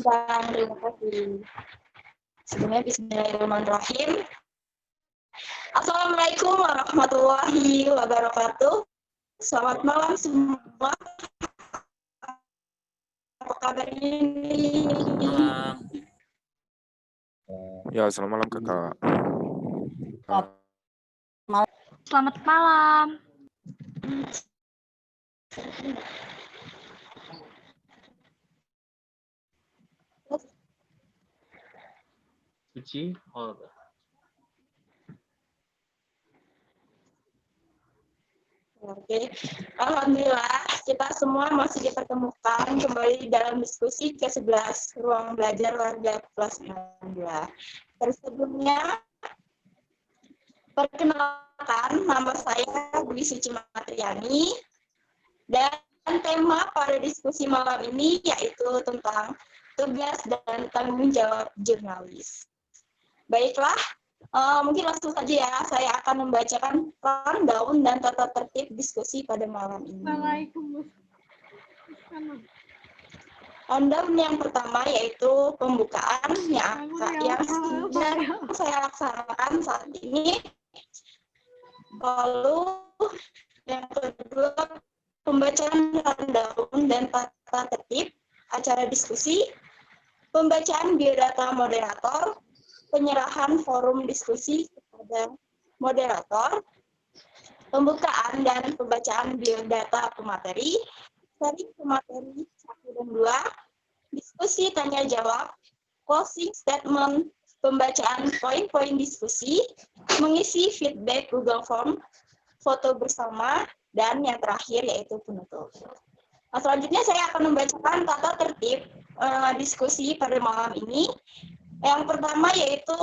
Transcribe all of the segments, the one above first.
Bang. Terima kasih. Sebelumnya bismillahirrahmanirrahim. Assalamualaikum warahmatullahi wabarakatuh. Selamat malam semua. Apa kabar ini? Malam. Ya, selamat malam kakak. Selamat malam. Suci, Oke, alhamdulillah kita semua masih dipertemukan kembali dalam diskusi ke-11 Ruang Belajar Warga Kelas 12. Sebelumnya, perkenalkan nama saya Dwi Suci Matriani dan tema pada diskusi malam ini yaitu tentang tugas dan tanggung jawab jurnalis. Baiklah, mungkin langsung saja ya, saya akan membacakan rundown dan tata tertib diskusi pada malam ini. Rundown yang pertama yaitu pembukaan yang sedang saya laksanakan saat ini. Lalu yang kedua, pembacaan rundown dan tata tertib acara diskusi, pembacaan biodata moderator, penyerahan forum diskusi kepada moderator, pembukaan dan pembacaan biodata pemateri, seri pemateri 1 dan 2, diskusi tanya jawab, closing statement, pembacaan poin-poin diskusi, mengisi feedback Google Form, foto bersama, dan yang terakhir yaitu penutup. Nah, selanjutnya saya akan membacakan tata tertib diskusi pada malam ini. Yang pertama yaitu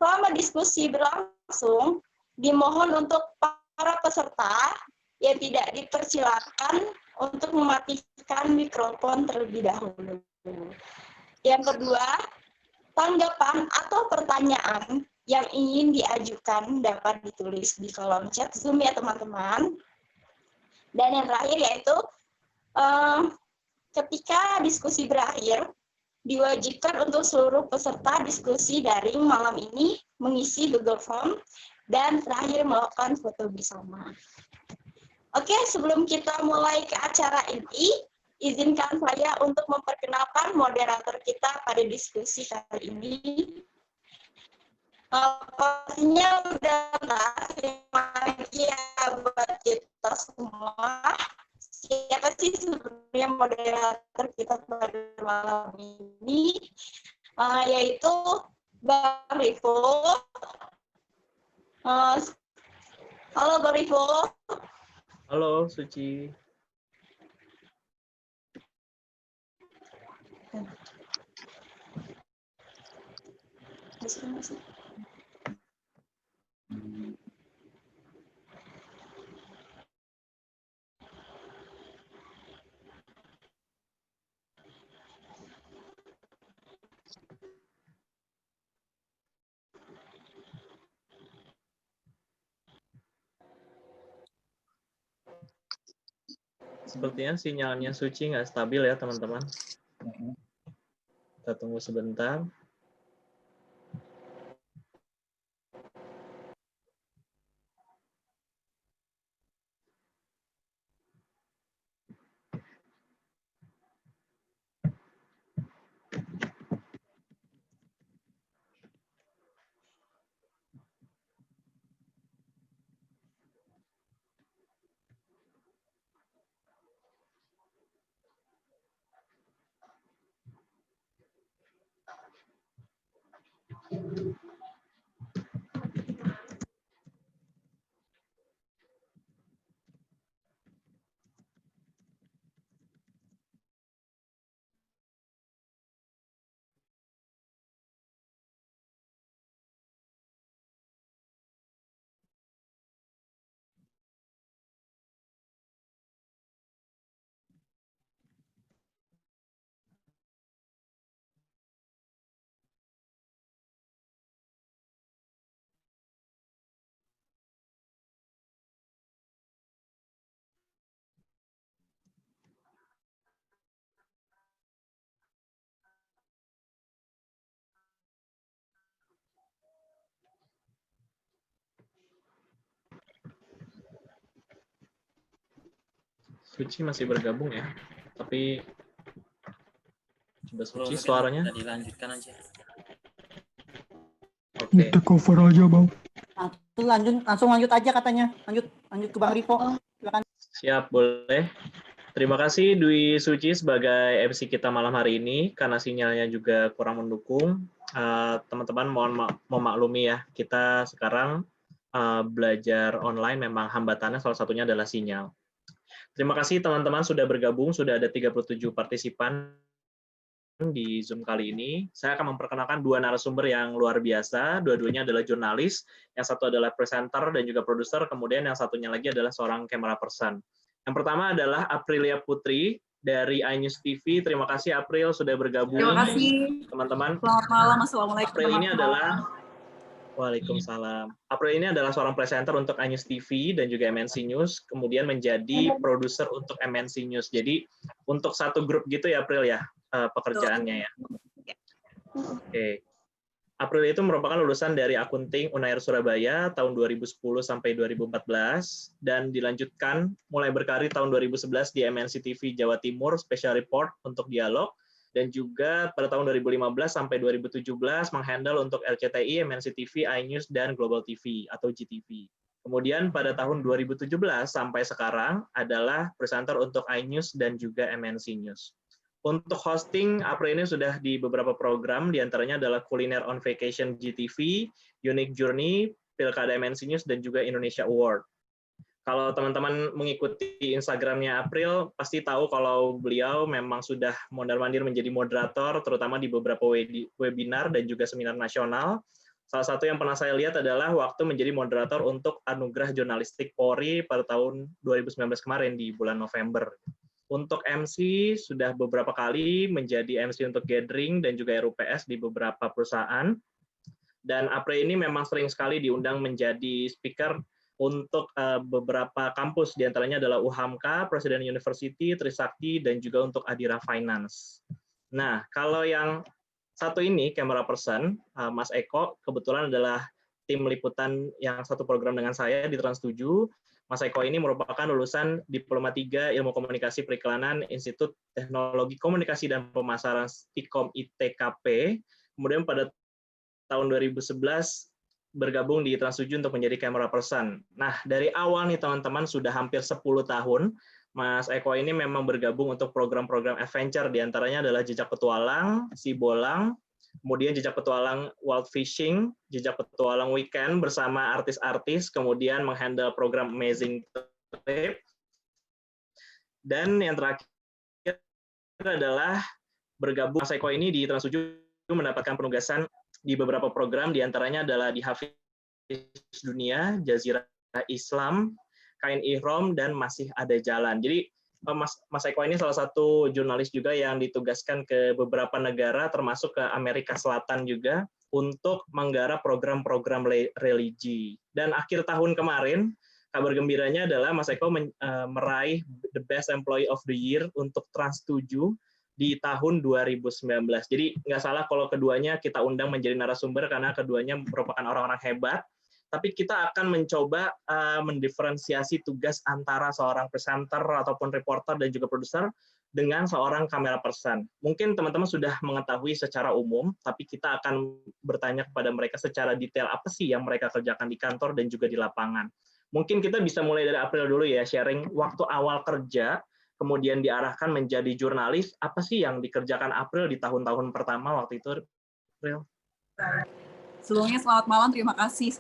selama diskusi berlangsung, dimohon untuk para peserta yang tidak dipersilakan untuk mematikan mikrofon terlebih dahulu. Yang kedua, tanggapan atau pertanyaan yang ingin diajukan dapat ditulis di kolom chat Zoom ya teman-teman. Dan yang terakhir yaitu ketika diskusi berakhir, diwajibkan untuk seluruh peserta diskusi daring malam ini mengisi Google Form dan terakhir melakukan foto bersama. Oke, sebelum kita mulai ke acara inti, izinkan saya untuk memperkenalkan moderator kita pada diskusi kali ini. Pastinya udah ya buat kita semua. Siapa sih sebenarnya moderator kita pada malam ini? Yaitu Bang Rifo. Halo Bang Rifo. halo Suci. Sepertinya sinyalnya Suci nggak stabil ya teman-teman. Kita tunggu sebentar. Suci masih bergabung ya, tapi coba Suci Mungkin suaranya. bisa dilanjutkan aja. Oke. Kita cover aja, Bang. Langsung lanjut aja katanya. Lanjut ke Bang Rivo. Silakan. Siap, boleh. Terima kasih Dwi Suci sebagai MC kita malam hari ini, karena sinyalnya juga kurang mendukung. Teman-teman mohon memaklumi ya, kita sekarang belajar online memang hambatannya salah satunya adalah sinyal. Terima kasih teman-teman sudah bergabung, sudah ada 37 partisipan di Zoom kali ini. Saya akan memperkenalkan dua narasumber yang luar biasa, dua-duanya adalah jurnalis, yang satu adalah presenter dan juga produser, kemudian yang satunya lagi adalah seorang camera person. Yang pertama adalah Aprilia Putri dari iNews TV. Terima kasih April sudah bergabung. Terima kasih. Teman-teman. Selamat malam, Assalamualaikum. April ini adalah Waalaikumsalam. April ini adalah seorang presenter untuk iNews TV dan juga MNC News, kemudian menjadi produser untuk MNC News. Jadi untuk satu grup gitu ya April ya pekerjaannya ya. Oke. April itu merupakan lulusan dari akunting Unair Surabaya tahun 2010 sampai 2014 dan dilanjutkan mulai berkarir tahun 2011 di MNC TV Jawa Timur Special Report untuk dialog dan juga pada tahun 2015 sampai 2017 menghandle untuk RCTI, MNC TV, iNews dan Global TV atau GTV. Kemudian pada tahun 2017 sampai sekarang adalah presenter untuk iNews dan juga MNC News. Untuk hosting, April ini sudah di beberapa program, diantaranya adalah Kuliner on Vacation GTV, Unique Journey, Pilkada MNC News, dan juga Indonesia Award. Kalau teman-teman mengikuti Instagramnya April, pasti tahu kalau beliau memang sudah mondar-mandir menjadi moderator, terutama di beberapa webinar dan juga seminar nasional. Salah satu yang pernah saya lihat adalah waktu menjadi moderator untuk Anugerah Jurnalistik Polri pada tahun 2019 kemarin di bulan November. Untuk MC sudah beberapa kali menjadi MC untuk gathering dan juga RUPS di beberapa perusahaan. Dan April ini memang sering sekali diundang menjadi speaker untuk beberapa kampus, diantaranya adalah UHAMKA, Presiden University, Trisakti, dan juga untuk Adira Finance. Nah, kalau yang satu ini, camera person, Mas Eko, kebetulan adalah tim liputan yang satu program dengan saya di Trans 7. Mas Eko ini merupakan lulusan Diploma 3 Ilmu Komunikasi Periklanan Institut Teknologi Komunikasi dan Pemasaran Stikom ITKP. Kemudian pada tahun 2011 bergabung di Trans 7 untuk menjadi camera person. Nah, dari awal nih teman-teman sudah hampir 10 tahun Mas Eko ini memang bergabung untuk program-program adventure, diantaranya adalah Jejak Petualang, Si Bolang, kemudian Jejak Petualang Wild Fishing, Jejak Petualang Weekend bersama artis-artis, kemudian menghandle program Amazing Trip, dan yang terakhir adalah bergabung Mas Eko ini di Trans 7 mendapatkan penugasan di beberapa program, diantaranya adalah di Hafiz Dunia, Jazirah Islam, Kain Ihram, dan Masih Ada Jalan. Jadi Mas Eko ini salah satu jurnalis juga yang ditugaskan ke beberapa negara, termasuk ke Amerika Selatan juga, untuk menggarap program-program religi. Dan akhir tahun kemarin, kabar gembiranya adalah Mas Eko meraih The Best Employee of the Year untuk Trans 7 di tahun 2019. Jadi nggak salah kalau keduanya kita undang menjadi narasumber, karena keduanya merupakan orang-orang hebat. Tapi kita akan mencoba mendiferensiasi tugas antara seorang presenter ataupun reporter dan juga produser dengan seorang kamera person. Mungkin teman-teman sudah mengetahui secara umum, tapi kita akan bertanya kepada mereka secara detail apa sih yang mereka kerjakan di kantor dan juga di lapangan. Mungkin kita bisa mulai dari April dulu ya, sharing waktu awal kerja, kemudian diarahkan menjadi jurnalis, apa sih yang dikerjakan April di tahun-tahun pertama waktu itu, April? Sebelumnya selamat malam, terima kasih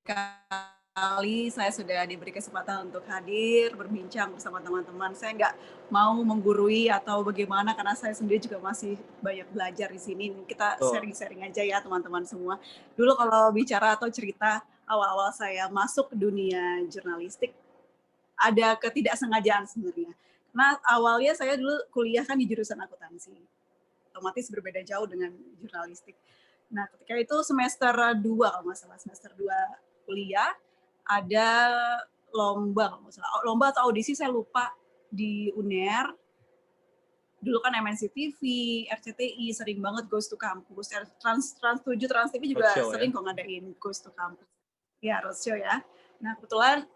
sekali saya sudah diberi kesempatan untuk hadir, berbincang bersama teman-teman. Saya nggak mau menggurui atau bagaimana, karena saya sendiri juga masih banyak belajar di sini. Kita sharing-sharing aja ya teman-teman semua. Dulu kalau bicara atau cerita awal-awal saya masuk ke dunia jurnalistik, ada ketidaksengajaan sebenarnya. Nah, awalnya saya dulu kuliah kan di jurusan akuntansi. Otomatis berbeda jauh dengan jurnalistik. Nah, ketika itu semester 2, kalau nggak salah, semester 2 kuliah, ada lomba, kalau nggak salah, lomba atau audisi, saya lupa, di UNER. Dulu kan MNC TV, RCTI, sering banget Goes to Campus. Trans 7, Trans TV juga sering kok ngadain Goes to Campus. Ya, roadshow ya. Nah, kebetulan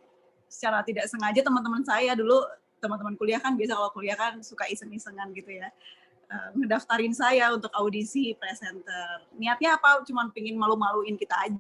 secara tidak sengaja teman-teman saya dulu teman-teman kuliah kan biasa kalau kuliah kan suka iseng-isengan gitu ya. Ngedaftarin saya untuk audisi presenter. Niatnya apa? Cuman pingin malu-maluin kita aja.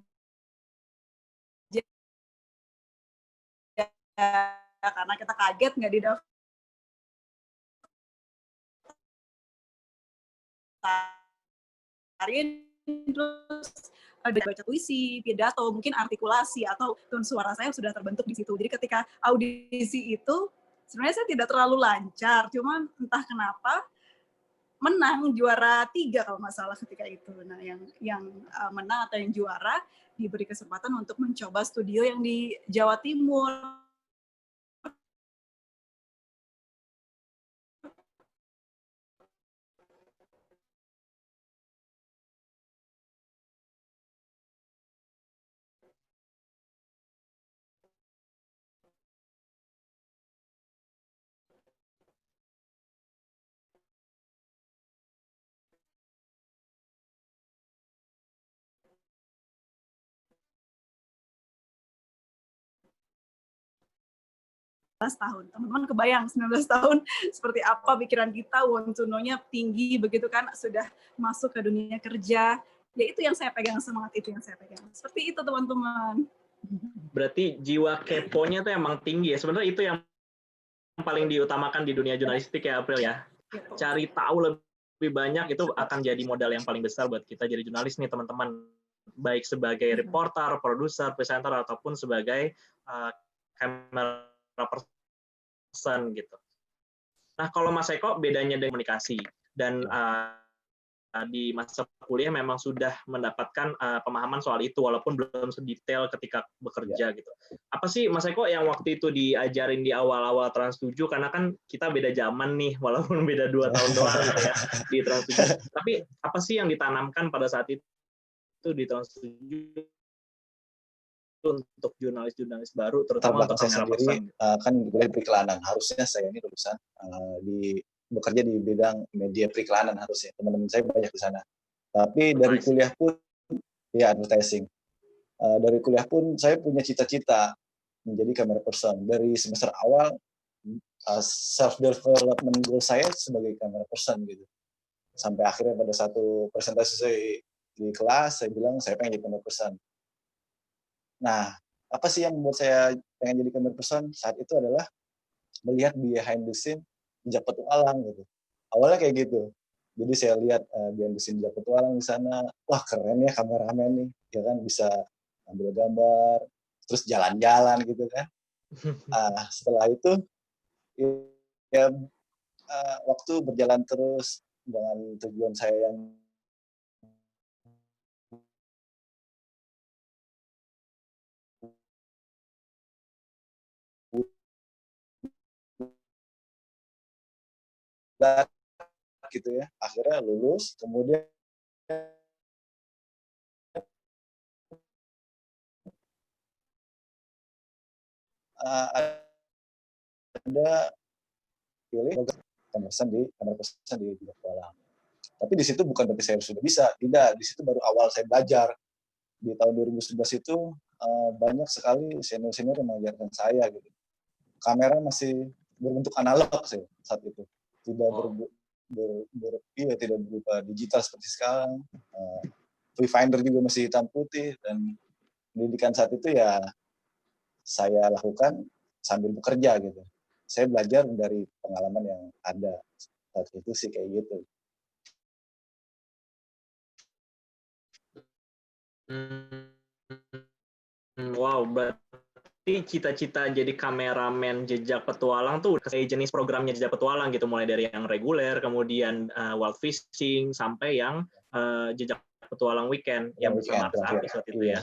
Karena kita kaget nggak didaftarin, terus ada baca puisi, pidato, mungkin artikulasi atau tone suara saya sudah terbentuk di situ. Jadi ketika audisi itu sebenarnya saya tidak terlalu lancar, cuman entah kenapa menang juara 3 kalau nggak salah ketika itu. Nah, yang menang atau yang juara diberi kesempatan untuk mencoba studio yang di Jawa Timur. Tahun. Teman-teman kebayang 19 tahun seperti apa pikiran kita, want to know-nya tinggi begitu kan, sudah masuk ke dunia kerja. Ya itu yang saya pegang, semangat itu yang saya pegang. Seperti itu teman-teman. Berarti jiwa keponya tuh emang tinggi ya. Sebenarnya itu yang paling diutamakan di dunia jurnalistik ya, April ya. Cari tahu lebih banyak itu akan jadi modal yang paling besar buat kita jadi jurnalis nih teman-teman. Baik sebagai reporter, produser, presenter, ataupun sebagai kamera person gitu. Nah, kalau Mas Eko bedanya dengan komunikasi dan di masa kuliah memang sudah mendapatkan pemahaman soal itu walaupun belum sedetail ketika bekerja gitu. Apa sih Mas Eko yang waktu itu diajarin di awal-awal Trans 7 karena kan kita beda zaman nih walaupun beda 2 tahun doang gitu ya di Trans 7. Tapi apa sih yang ditanamkan pada saat itu di Trans 7 untuk jurnalis-jurnalis baru, terutama untuk saya kamera sendiri kan kuliah periklanan. Harusnya saya ini lulusan bekerja di bidang media periklanan harusnya. Teman-teman saya banyak di sana. Tapi dari kuliah pun, ya advertising. Dari kuliah pun saya punya cita-cita menjadi camera person. Dari semester awal, self-development goal saya sebagai camera person gitu. Sampai akhirnya pada satu presentasi saya di kelas, saya bilang saya pengen jadi camera person. Nah, apa sih yang membuat saya pengen jadi camera person saat itu adalah melihat behind the scene jejak petualang gitu. Awalnya kayak gitu. Jadi saya lihat behind the scene jejak petualang di sana, wah keren ya kameramen nih, ya kan bisa ambil gambar, terus jalan-jalan gitu kan. Setelah itu ya waktu berjalan terus dengan tujuan saya yang gitu ya, akhirnya lulus, kemudian ada pilih kamera person di petualang. Tapi di situ bukan berarti saya sudah bisa, tidak. Di situ baru awal saya belajar. Di tahun 2011 itu banyak sekali senior-senior yang mengajarkan saya gitu. Kamera masih berbentuk analog sih saat itu, tidak tidak berupa digital seperti sekarang. Viewfinder juga masih hitam putih, dan pendidikan saat itu ya saya lakukan sambil bekerja gitu. Saya belajar dari pengalaman yang ada saat itu sih kayak gitu. Wow, berarti cita-cita jadi kameramen jejak petualang tuh kayak jenis programnya jejak petualang gitu, mulai dari yang reguler, kemudian wild fishing, sampai yang jejak petualang weekend yang bersama artis waktu itu ya.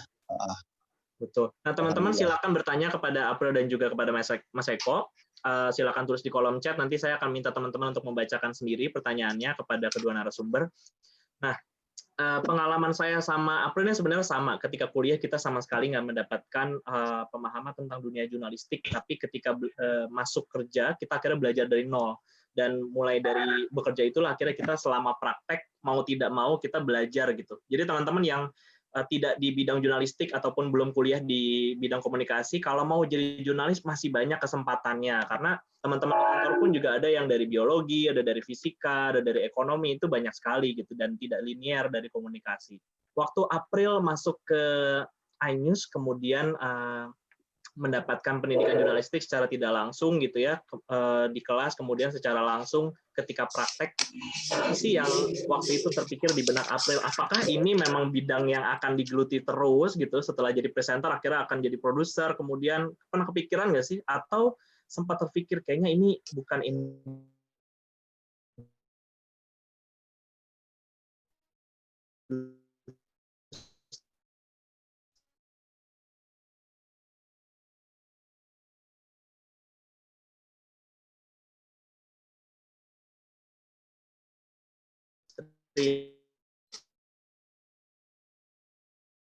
Betul. Nah, teman-teman silakan bertanya kepada April dan juga kepada Mas Eko. Silakan tulis di kolom chat, nanti saya akan minta teman-teman untuk membacakan sendiri pertanyaannya kepada kedua narasumber. Nah, pengalaman saya sama Aprilnya sebenarnya sama. Ketika kuliah kita sama sekali nggak mendapatkan pemahaman tentang dunia jurnalistik, tapi ketika masuk kerja kita akhirnya belajar dari nol. Dan mulai dari bekerja itulah akhirnya kita selama praktek mau tidak mau kita belajar gitu. Jadi teman-teman yang tidak di bidang jurnalistik ataupun belum kuliah di bidang komunikasi, kalau mau jadi jurnalis masih banyak kesempatannya, karena teman-teman kantor pun juga ada yang dari biologi, ada dari fisika, ada dari ekonomi, itu banyak sekali gitu, dan tidak linear dari komunikasi. Waktu April masuk ke iNews, kemudian mendapatkan pendidikan jurnalistik secara tidak langsung gitu ya, di kelas, kemudian secara langsung ketika praktek, apa sih yang waktu itu terpikir di benak April, apakah ini memang bidang yang akan digeluti terus gitu, setelah jadi presenter akhirnya akan jadi produser, kemudian pernah kepikiran nggak sih, atau sempat terpikir kayaknya ini bukan ini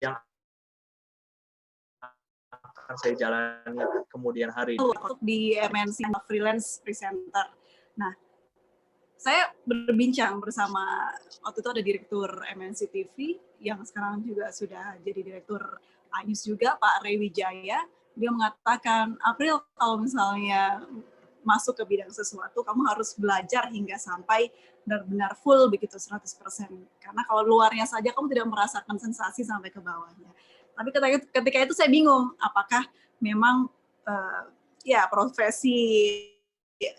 yang akan saya jalani kemudian hari ini. Untuk di MNC freelance presenter. Nah, saya berbincang bersama, waktu itu ada direktur MNC TV yang sekarang juga sudah jadi direktur iNews juga, Pak Ray Wijaya. Dia mengatakan, April kalau misalnya masuk ke bidang sesuatu, kamu harus belajar hingga sampai benar-benar full begitu 100%. Karena kalau luarnya saja kamu tidak merasakan sensasi sampai ke bawahnya. Tapi ketika itu saya bingung, apakah memang ya profesi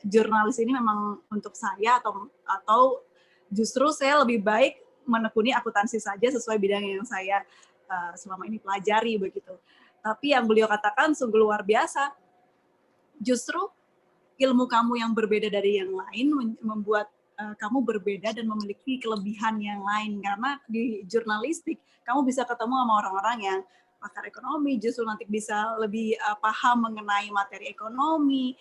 jurnalis ini memang untuk saya atau justru saya lebih baik menekuni akuntansi saja sesuai bidang yang saya selama ini pelajari begitu. Tapi yang beliau katakan sungguh luar biasa. Justru ilmu kamu yang berbeda dari yang lain membuat kamu berbeda dan memiliki kelebihan yang lain, karena di jurnalistik kamu bisa ketemu sama orang-orang yang pakar ekonomi, justru nanti bisa lebih paham mengenai materi ekonomi.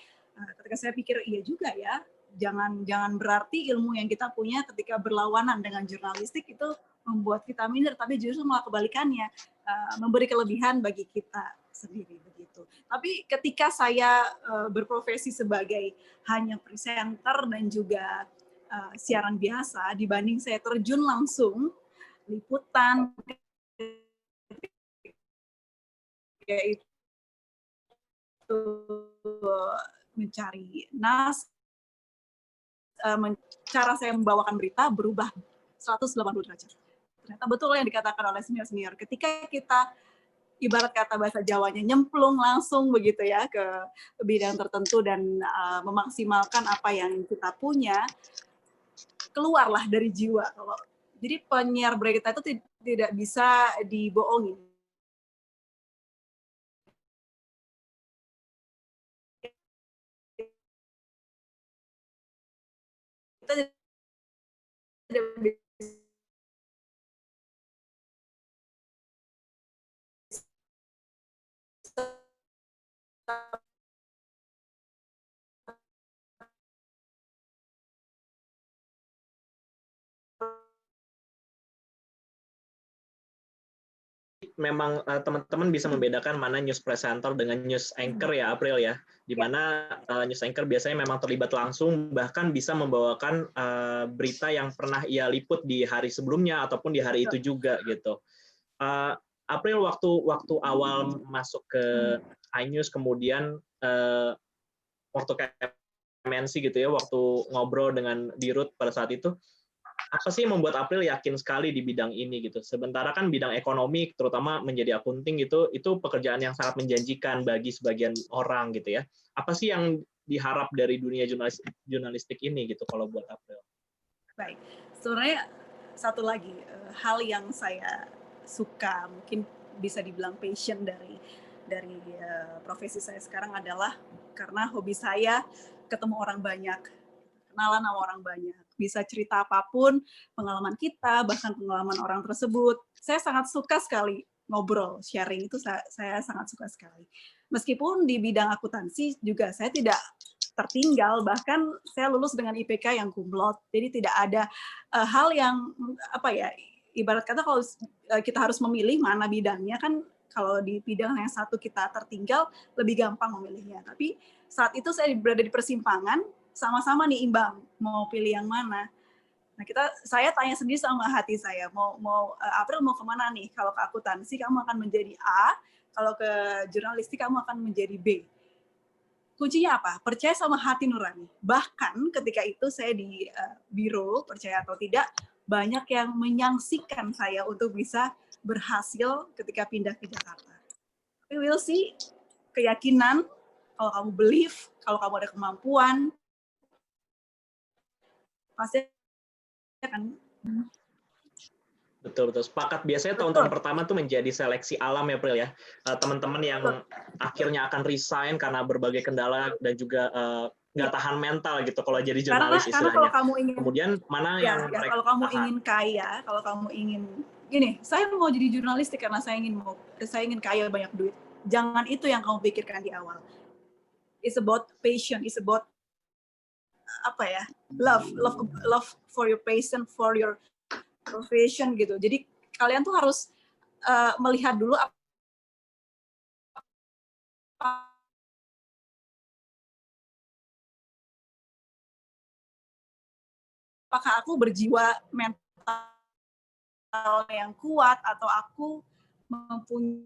Ketika saya pikir iya juga ya, jangan berarti ilmu yang kita punya ketika berlawanan dengan jurnalistik itu membuat kita minder, tapi justru malah kebalikannya, memberi kelebihan bagi kita sendiri begitu. Tapi ketika saya berprofesi sebagai hanya presenter dan juga siaran biasa, dibanding saya terjun langsung liputan, yaitu mencari cara saya membawakan berita berubah 180 derajat. Ternyata betul yang dikatakan oleh senior-senior. Ketika kita ibarat kata bahasa Jawanya nyemplung langsung begitu ya ke bidang tertentu dan memaksimalkan apa yang kita punya, keluarlah dari jiwa. Jadi penyiar berita itu tidak bisa dibohongin. Kita tidak bisa memang teman-teman bisa membedakan mana news presenter dengan news anchor ya, April ya, di mana news anchor biasanya memang terlibat langsung, bahkan bisa membawakan berita yang pernah ia liput di hari sebelumnya ataupun di hari itu juga gitu. April waktu awal masuk ke iNews, kemudian waktu ke MNC gitu ya, waktu ngobrol dengan Dirut pada saat itu, apa sih yang membuat April yakin sekali di bidang ini gitu? Sementara kan bidang ekonomi, terutama menjadi akunting itu pekerjaan yang sangat menjanjikan bagi sebagian orang gitu ya. Apa sih yang diharap dari dunia jurnalistik ini gitu kalau buat April? Baik, sebenarnya satu lagi hal yang saya suka, mungkin bisa dibilang passion dari profesi saya sekarang adalah karena hobi saya ketemu orang banyak, kenalan sama orang banyak, bisa cerita apapun, pengalaman kita, bahkan pengalaman orang tersebut. Saya sangat suka sekali ngobrol, sharing itu saya sangat suka sekali. Meskipun di bidang akuntansi juga saya tidak tertinggal, bahkan saya lulus dengan IPK yang kumlot, jadi tidak ada hal yang ibarat kata kalau kita harus memilih mana bidangnya, kan kalau di bidang yang satu kita tertinggal lebih gampang memilihnya. Tapi saat itu saya berada di persimpangan, sama-sama nih imbang mau pilih yang mana. Nah, saya tanya sendiri sama hati saya, April mau kemana nih? Kalau ke akuntansi kamu akan menjadi A, kalau ke jurnalistik kamu akan menjadi B. Kuncinya apa? Percaya sama hati nurani. Bahkan ketika itu saya di biro, percaya atau tidak, banyak yang menyaksikan saya untuk bisa berhasil ketika pindah ke Jakarta. Tapi we'll see, keyakinan, kalau kamu believe, kalau kamu ada kemampuan, pasti akan. Betul. Sepakat. Biasanya tahun-tahun pertama tuh menjadi seleksi alam ya, April ya. Teman-teman yang akhirnya akan resign karena berbagai kendala dan juga nggak tahan mental gitu kalau jadi jurnalis istilahnya. Karena kalau kamu ingin, kemudian mana yang mereka kalau kamu ingin kaya, kalau kamu ingin gini, saya mau jadi jurnalistik karena saya ingin kaya banyak duit. Jangan itu yang kamu pikirkan di awal. It's about passion, it's about love for your passion, for your profession gitu. Jadi kalian tuh harus melihat dulu apakah aku berjiwa mental yang kuat atau aku mempunyai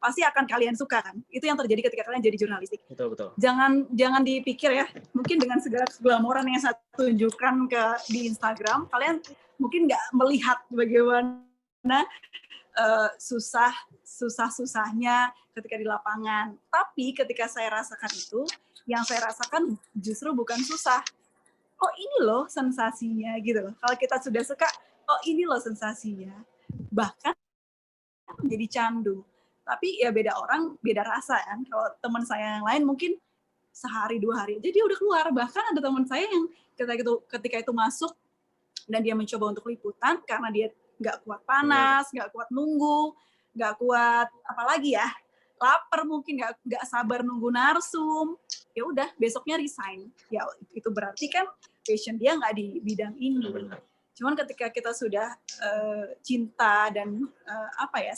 pasti akan kalian suka kan. Itu yang terjadi ketika kalian jadi jurnalistik. Betul. Jangan dipikir ya, mungkin dengan segala keglamoran yang saya tunjukkan di Instagram, kalian mungkin nggak melihat bagaimana susahnya ketika di lapangan. Tapi ketika saya rasakan itu, yang saya rasakan justru bukan susah. Oh ini loh sensasinya gitu loh. Kalau kita sudah suka, oh ini loh sensasinya. Bahkan menjadi candu. Tapi ya beda orang, beda rasa kan. Kalau teman saya yang lain mungkin sehari 2 hari aja dia udah keluar. Bahkan ada teman saya yang ketika itu masuk dan dia mencoba untuk liputan karena dia nggak kuat panas, nggak kuat nunggu, nggak kuat apalagi ya, lapar mungkin, nggak sabar nunggu narsum. Ya udah besoknya resign. Ya itu berarti kan passion dia nggak di bidang ini. Cuman ketika kita sudah cinta dan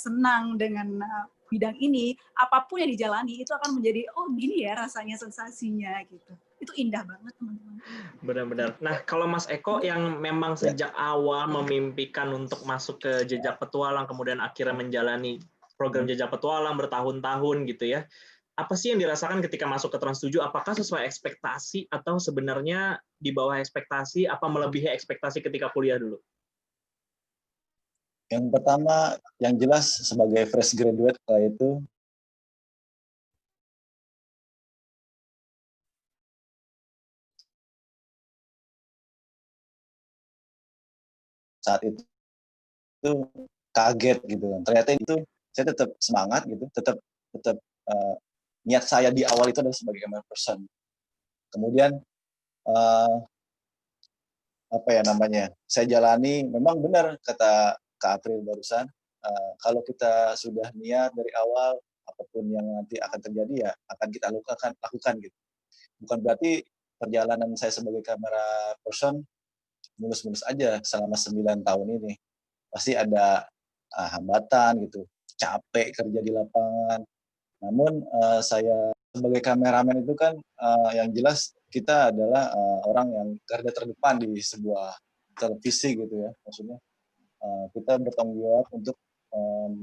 senang dengan bidang ini, apapun yang dijalani itu akan menjadi oh gini ya rasanya sensasinya gitu. Itu indah banget teman-teman. Benar-benar. Nah kalau Mas Eko yang memang sejak awal memimpikan untuk masuk ke Jejak Petualang, kemudian akhirnya menjalani program Jejak Petualang bertahun-tahun gitu ya. Apa sih yang dirasakan ketika masuk ke Trans 7? Apakah sesuai ekspektasi atau sebenarnya di bawah ekspektasi, apa melebihi ekspektasi ketika kuliah dulu? Yang pertama, yang jelas sebagai fresh graduate itu saat itu kaget gitu kan. Ternyata itu saya tetap semangat gitu, tetap niat saya di awal itu adalah sebagai camera person. Kemudian saya jalani, memang benar kata Kak April barusan, kalau kita sudah niat dari awal, apapun yang nanti akan terjadi ya akan kita lakukan gitu. Bukan berarti perjalanan saya sebagai kamera person mulus-mulus aja selama 9 tahun ini. Pasti ada hambatan gitu, capek kerja di lapangan. Namun saya sebagai kameramen itu kan yang jelas kita adalah orang yang garda terdepan di sebuah televisi gitu ya. Maksudnya kita bertanggung jawab untuk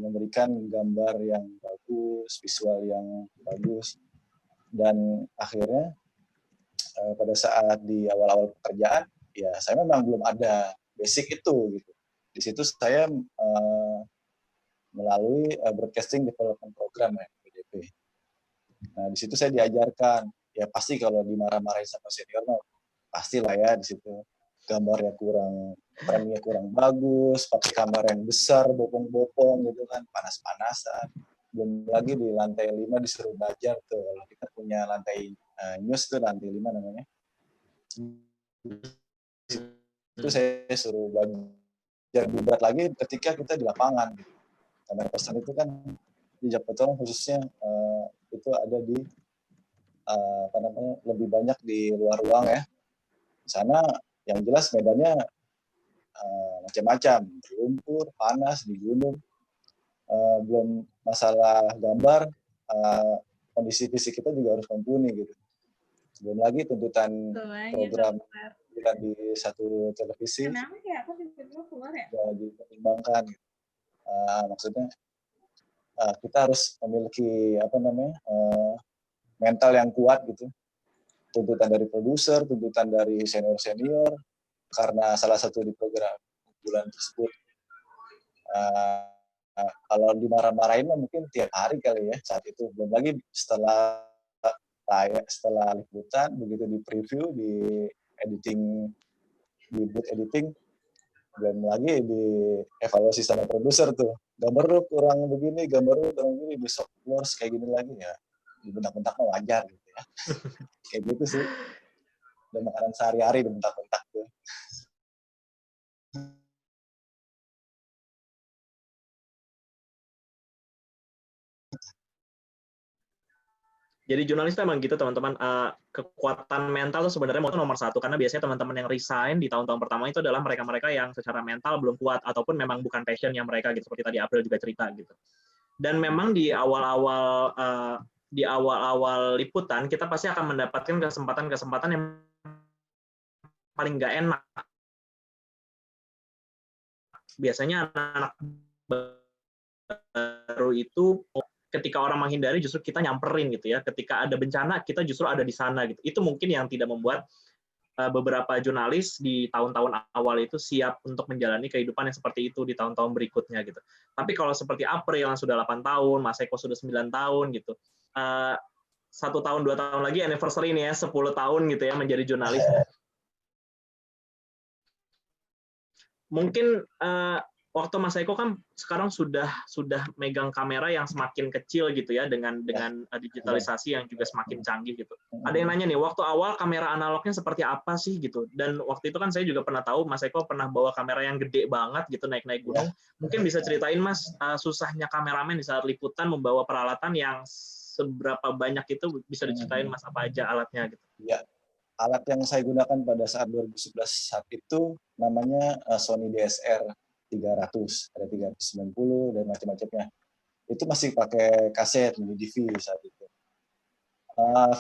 memberikan gambar yang bagus, visual yang bagus. Dan akhirnya pada saat di awal-awal pekerjaan, ya saya memang belum ada basic itu gitu. Di situ saya melalui Broadcasting Development Program ya, BDP. Nah di situ saya diajarkan, ya pasti kalau dimarah-marahin sama senior, pastilah ya di situ gambarnya framenya kurang bagus, pakai kamera yang besar, bopong-bopong gitu kan, panas-panasan. Belum lagi di lantai 5 disuruh belajar tuh, kalau kita punya lantai news tuh lantai 5 namanya. Itu saya suruh belajar lebih berat lagi ketika kita di lapangan gitu. Kamera person itu kan Jejak Petualang khususnya itu ada di lebih banyak di luar ruang ya. Di sana yang jelas medannya macam-macam, lumpur, panas, di gunung. Belum masalah gambar, kondisi fisik kita juga harus mumpuni gitu. Belum lagi tuntutan program di satu televisi dipertimbangkan. Maksudnya kita harus memiliki mental yang kuat gitu. Tuntutan dari produser, tuntutan dari senior, karena salah satu di program bulan tersebut. Kalau dimarah-marahin mungkin tiap hari kali ya saat itu. Belum lagi setelah liputan, begitu di preview, di editing, di booth editing, belum lagi di evaluasi sama produser tuh. Gambar lu kurang begini, gambar lu kurang begini, besok lu harus kayak gini lagi ya. Dibentak-bentak mah wajar gitu ya. Kayak gitu sih. Dan makanan sehari-hari dibentak-bentak tuh. Jadi jurnalis itu emang gitu teman-teman, kekuatan mental itu sebenarnya nomor satu, karena biasanya teman-teman yang resign di tahun-tahun pertama itu adalah mereka-mereka yang secara mental belum kuat ataupun memang bukan passion-nya mereka gitu, seperti tadi April juga cerita gitu. Dan memang di awal-awal liputan kita pasti akan mendapatkan kesempatan-kesempatan yang paling nggak enak. Biasanya anak-anak baru itu ketika orang menghindari justru kita nyamperin gitu ya. Ketika ada bencana kita justru ada di sana gitu. Itu mungkin yang tidak membuat beberapa jurnalis di tahun-tahun awal itu siap untuk menjalani kehidupan yang seperti itu di tahun-tahun berikutnya gitu. Tapi kalau seperti April yang sudah 8 tahun, Mas Eko sudah 9 tahun gitu. 1 tahun 2 tahun lagi anniversary nih ya, 10 tahun gitu ya menjadi jurnalis. Mungkin waktu Mas Eko kan sekarang sudah megang kamera yang semakin kecil gitu ya dengan digitalisasi yang juga semakin canggih gitu. Ada yang nanya nih, waktu awal kamera analognya seperti apa sih gitu? Dan waktu itu kan saya juga pernah tahu Mas Eko pernah bawa kamera yang gede banget gitu naik-naik gunung. Mungkin bisa ceritain Mas susahnya kameramen di saat liputan membawa peralatan yang seberapa banyak itu, bisa diceritain Mas apa aja alatnya gitu. Iya. Alat yang saya gunakan pada saat 2011 saat itu namanya Sony DSR 300, ada 390 dan macam-macamnya. Itu masih pakai kaset di DV saat itu.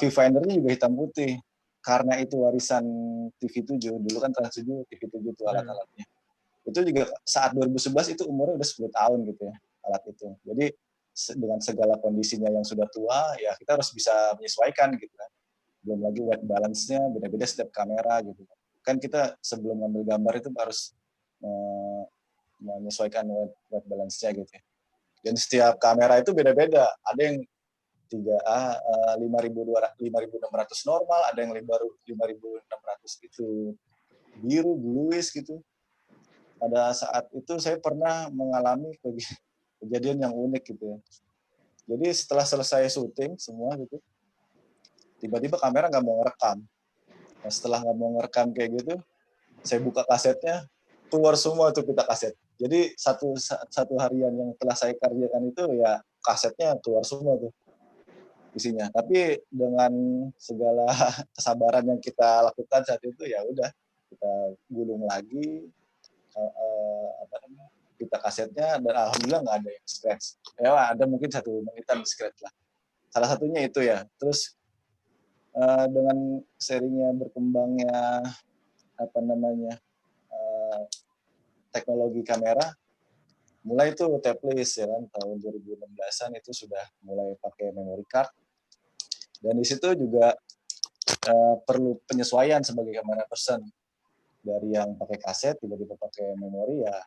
Viewfinder-nya juga hitam putih. Karena itu warisan TV7, dulu kan Trans 7, TV7 itu alat-alatnya. Itu juga saat 2011 itu umurnya udah 10 tahun gitu ya, alat itu. Jadi dengan segala kondisinya yang sudah tua, ya kita harus bisa menyesuaikan gitu kan. Belum lagi white balance-nya beda-beda setiap kamera gitu. Kan kita sebelum ngambil gambar itu harus menyesuaikan white balance-nya gitu. Dan setiap kamera itu beda-beda. Ada yang 5.600 normal, ada yang baru 5.600 itu biru, bluish gitu. Pada saat itu saya pernah mengalami kejadian yang unik gitu ya. Jadi setelah selesai syuting semua gitu, tiba-tiba kamera nggak mau ngerekam. Nah, setelah nggak mau ngerekam kayak gitu, saya buka kasetnya, keluar semua tuh pita kaset. Jadi satu harian yang telah saya kerjakan itu ya kasetnya keluar semua tuh isinya. Tapi dengan segala kesabaran yang kita lakukan saat itu ya udah kita gulung lagi pita kasetnya dan alhamdulillah nggak ada yang scratch. Ya ada mungkin 1 menitan scratch lah. Salah satunya itu ya. Terus dengan serinya berkembangnya teknologi kamera, mulai itu tapeless ya kan, tahun 2016-an itu sudah mulai pakai memory card, dan di situ juga perlu penyesuaian sebagai kamera person. Dari yang pakai kaset tiba-tiba pakai memori ya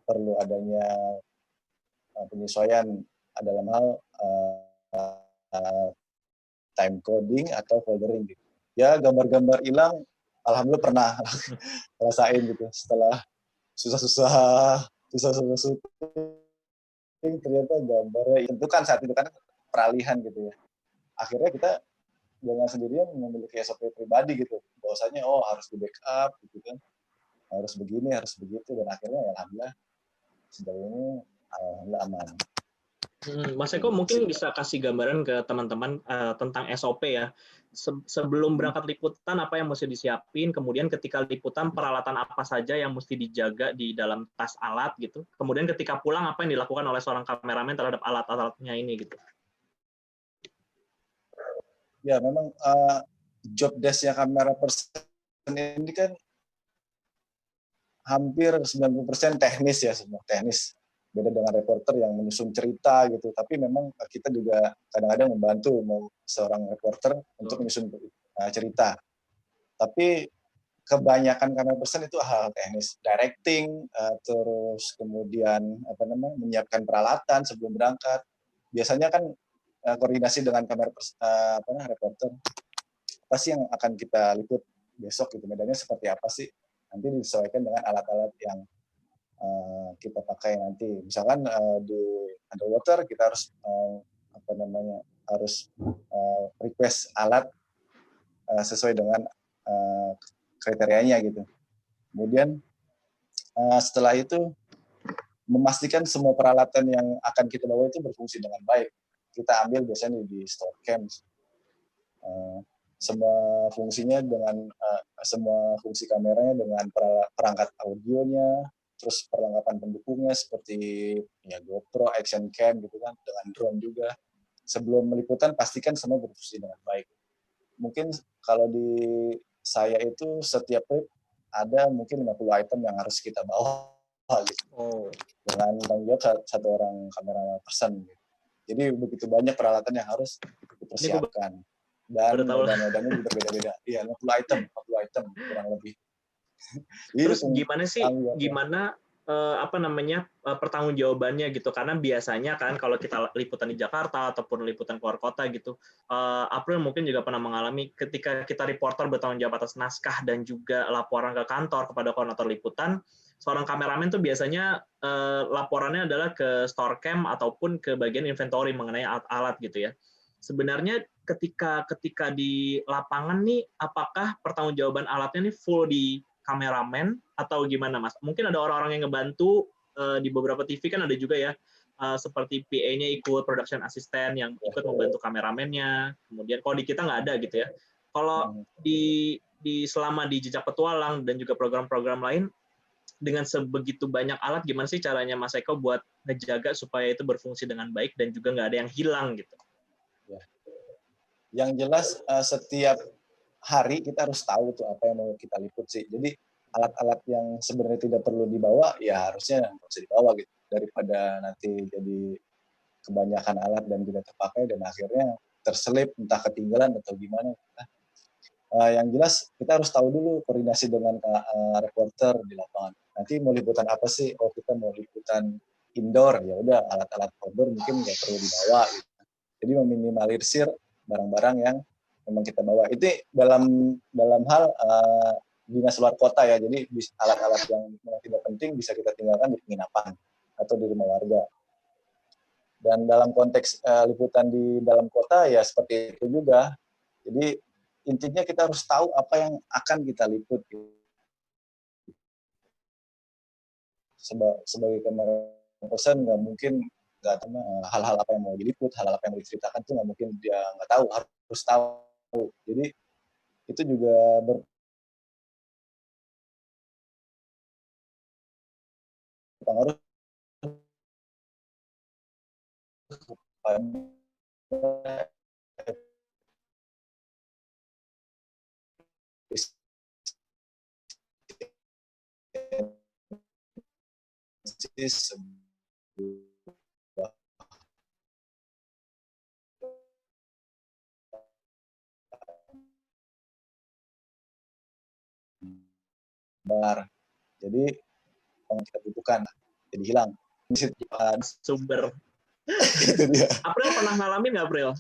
perlu adanya penyesuaian dalam hal time coding atau foldering gitu. Ya gambar-gambar hilang, alhamdulillah pernah rasain gitu. Setelah susah-susah syuting, ternyata gambarnya itu kan saat itu kan peralihan gitu ya. Akhirnya kita dengan sendirian memiliki SOP pribadi gitu. Bahwasanya harus di backup gitu kan. Harus begini, harus begitu, dan akhirnya ya alhamdulillah sejauh ini alhamdulillah aman. Mas Eko mungkin bisa kasih gambaran ke teman-teman tentang SOP ya. Sebelum berangkat liputan apa yang mesti disiapin, kemudian ketika liputan peralatan apa saja yang mesti dijaga di dalam tas alat gitu. Kemudian ketika pulang apa yang dilakukan oleh seorang kameramen terhadap alat-alatnya ini gitu. Ya memang job desk-nya kamera person ini kan hampir 90% teknis ya, semua teknis. Beda dengan reporter yang menyusun cerita gitu. Tapi memang kita juga kadang-kadang membantu seorang reporter untuk menyusun cerita. Tapi kebanyakan kamera person itu hal teknis, directing, terus kemudian menyiapkan peralatan sebelum berangkat. Biasanya kan koordinasi dengan kamera reporter. Apa sih yang akan kita liput besok gitu, medannya seperti apa sih? Nanti disesuaikan dengan alat-alat yang kita pakai nanti. Misalkan di underwater kita harus request alat sesuai dengan kriterianya gitu. Kemudian setelah itu memastikan semua peralatan yang akan kita bawa itu berfungsi dengan baik. Kita ambil biasanya di store cam. Semua fungsinya dengan semua fungsi kameranya dengan perangkat audionya, terus perlengkapan pendukungnya seperti ya GoPro, action cam gitu kan, dengan drone juga. Sebelum meliputan pastikan semua berfungsi dengan baik. Mungkin kalau di saya itu setiap trip ada mungkin 50 item yang harus kita bawa gitu. Dengan tanggung jawab satu orang kamera person gitu. Jadi begitu banyak peralatan yang harus dipersiapkan. Dan medan-medannya juga berbeda-beda. Iya, 50 item kurang lebih. Terus gimana sih, pertanggungjawabannya gitu? Karena biasanya kan kalau kita liputan di Jakarta ataupun liputan keluar kota gitu, April mungkin juga pernah mengalami ketika kita reporter bertanggung jawab atas naskah dan juga laporan ke kantor kepada koordinator liputan, seorang kameramen tuh biasanya laporannya adalah ke store cam ataupun ke bagian inventory mengenai alat-alat gitu ya. Sebenarnya ketika di lapangan nih, apakah pertanggungjawaban alatnya nih full di kameramen atau gimana, Mas? Mungkin ada orang-orang yang ngebantu di beberapa TV kan ada juga ya, seperti PA-nya ikut, production assistant yang ikut membantu kameramennya. Kemudian kalau di kita nggak ada gitu ya. Kalau di selama di Jejak Petualang dan juga program-program lain, dengan sebegitu banyak alat, gimana sih caranya Mas Eko buat ngejaga supaya itu berfungsi dengan baik dan juga nggak ada yang hilang gitu? Yang jelas setiap hari kita harus tahu tuh apa yang mau kita liput sih. Jadi alat-alat yang sebenarnya tidak perlu dibawa ya harusnya nggak usah dibawa gitu, daripada nanti jadi kebanyakan alat dan tidak terpakai dan akhirnya terselip entah ketinggalan atau gimana. Yang jelas kita harus tahu dulu koordinasi dengan reporter di lapangan. Nanti mau liputan apa sih? Oh kita mau liputan indoor, ya udah alat-alat outdoor mungkin nggak perlu dibawa gitu. Jadi meminimalisir barang-barang yang memang kita bawa. Itu dalam hal dinas luar kota ya. Jadi alat-alat yang tidak penting bisa kita tinggalkan di penginapan atau di rumah warga. Dan dalam konteks liputan di dalam kota ya seperti itu juga. Jadi intinya kita harus tahu apa yang akan kita liput. Sebagai kamera person nggak mungkin nggak tahu hal-hal apa yang mau diliput, hal-hal apa yang mau diceritakan itu nggak mungkin dia nggak tahu, harus tahu. Jadi itu juga berpengaruh pada jadi yang kita butuhkan jadi hilang sumber. April pernah ngalamin nggak, April?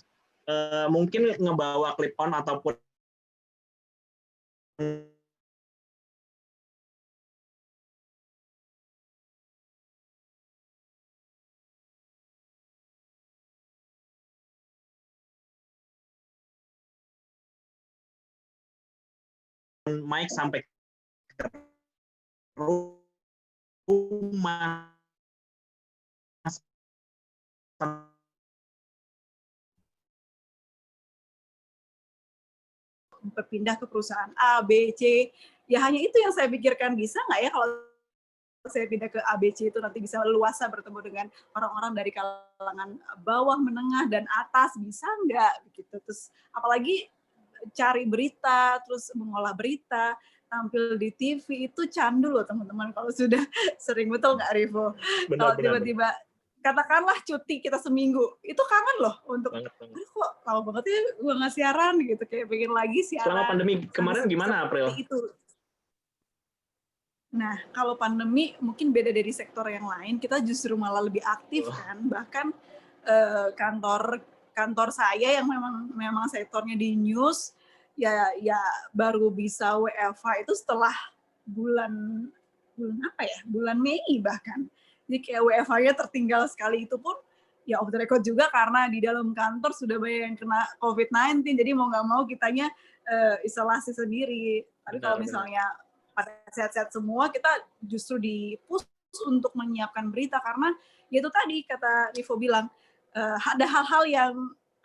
Mungkin ngebawa clip on ataupun mic sampai ke rumah berpindah ke perusahaan A, B, C. Ya hanya itu yang saya pikirkan, bisa nggak ya kalau saya pindah ke ABC itu nanti bisa leluasa bertemu dengan orang-orang dari kalangan bawah, menengah, dan atas, bisa nggak? Begitu. Terus apalagi cari berita, terus mengolah berita, tampil di TV itu candu loh teman-teman kalau sudah sering, betul nggak Rivo? Kalau tiba-tiba katakanlah cuti kita seminggu, itu kangen loh untuk kok lama banget ya gue nggak siaran gitu, kayak pengen lagi siaran. Selama pandemi kemarin gimana April? Itu. Nah, kalau pandemi mungkin beda dari sektor yang lain, kita justru malah lebih aktif kan, bahkan kantor saya yang memang sektornya di news ya baru bisa WFH itu setelah bulan Mei bahkan. Jadi kayak WFH-nya tertinggal sekali, itu pun ya off the record juga karena di dalam kantor sudah banyak yang kena COVID-19, jadi mau nggak mau kitanya isolasi sendiri. Tapi kalau misalnya pada sehat-sehat semua, kita justru di-push untuk menyiapkan berita karena ya itu tadi kata Rivo bilang, ada hal-hal yang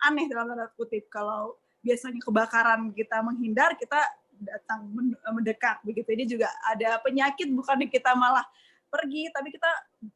aneh dalam tanda kutip. Kalau biasanya kebakaran kita menghindar, kita datang mendekat begitu. Ini juga ada penyakit, bukannya kita malah pergi, tapi kita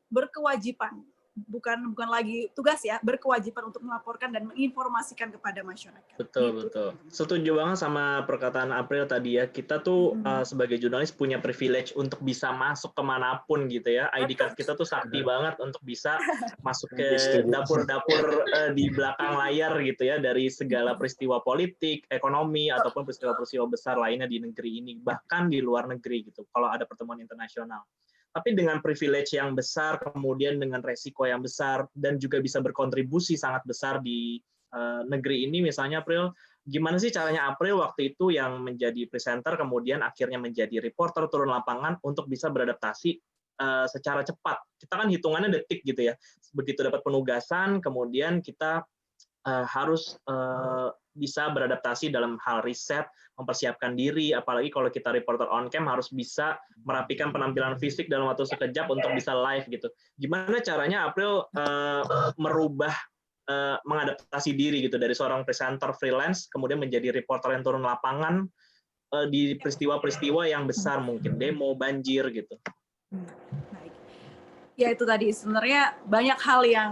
berkewajiban, bukan lagi tugas ya, berkewajiban untuk melaporkan dan menginformasikan kepada masyarakat. Betul. Setuju banget sama perkataan April tadi ya. Kita tuh sebagai jurnalis punya privilege untuk bisa masuk kemanapun gitu ya. ID card kita tuh sakti banget untuk bisa masuk ke dapur-dapur di belakang layar gitu ya, dari segala peristiwa politik, ekonomi, ataupun peristiwa-peristiwa besar lainnya di negeri ini, bahkan di luar negeri gitu, kalau ada pertemuan internasional. Tapi dengan privilege yang besar, kemudian dengan resiko yang besar, dan juga bisa berkontribusi sangat besar di negeri ini, misalnya April, gimana sih caranya April waktu itu yang menjadi presenter, kemudian akhirnya menjadi reporter turun lapangan untuk bisa beradaptasi secara cepat? Kita kan hitungannya detik gitu ya. Begitu dapat penugasan, kemudian kita harus bisa beradaptasi dalam hal riset, mempersiapkan diri, apalagi kalau kita reporter on cam harus bisa merapikan penampilan fisik dalam waktu sekejap untuk bisa live gitu. Gimana caranya April merubah, mengadaptasi diri gitu dari seorang presenter freelance kemudian menjadi reporter yang turun lapangan di peristiwa-peristiwa yang besar, mungkin demo, banjir gitu. Baik. Ya itu tadi sebenarnya banyak hal yang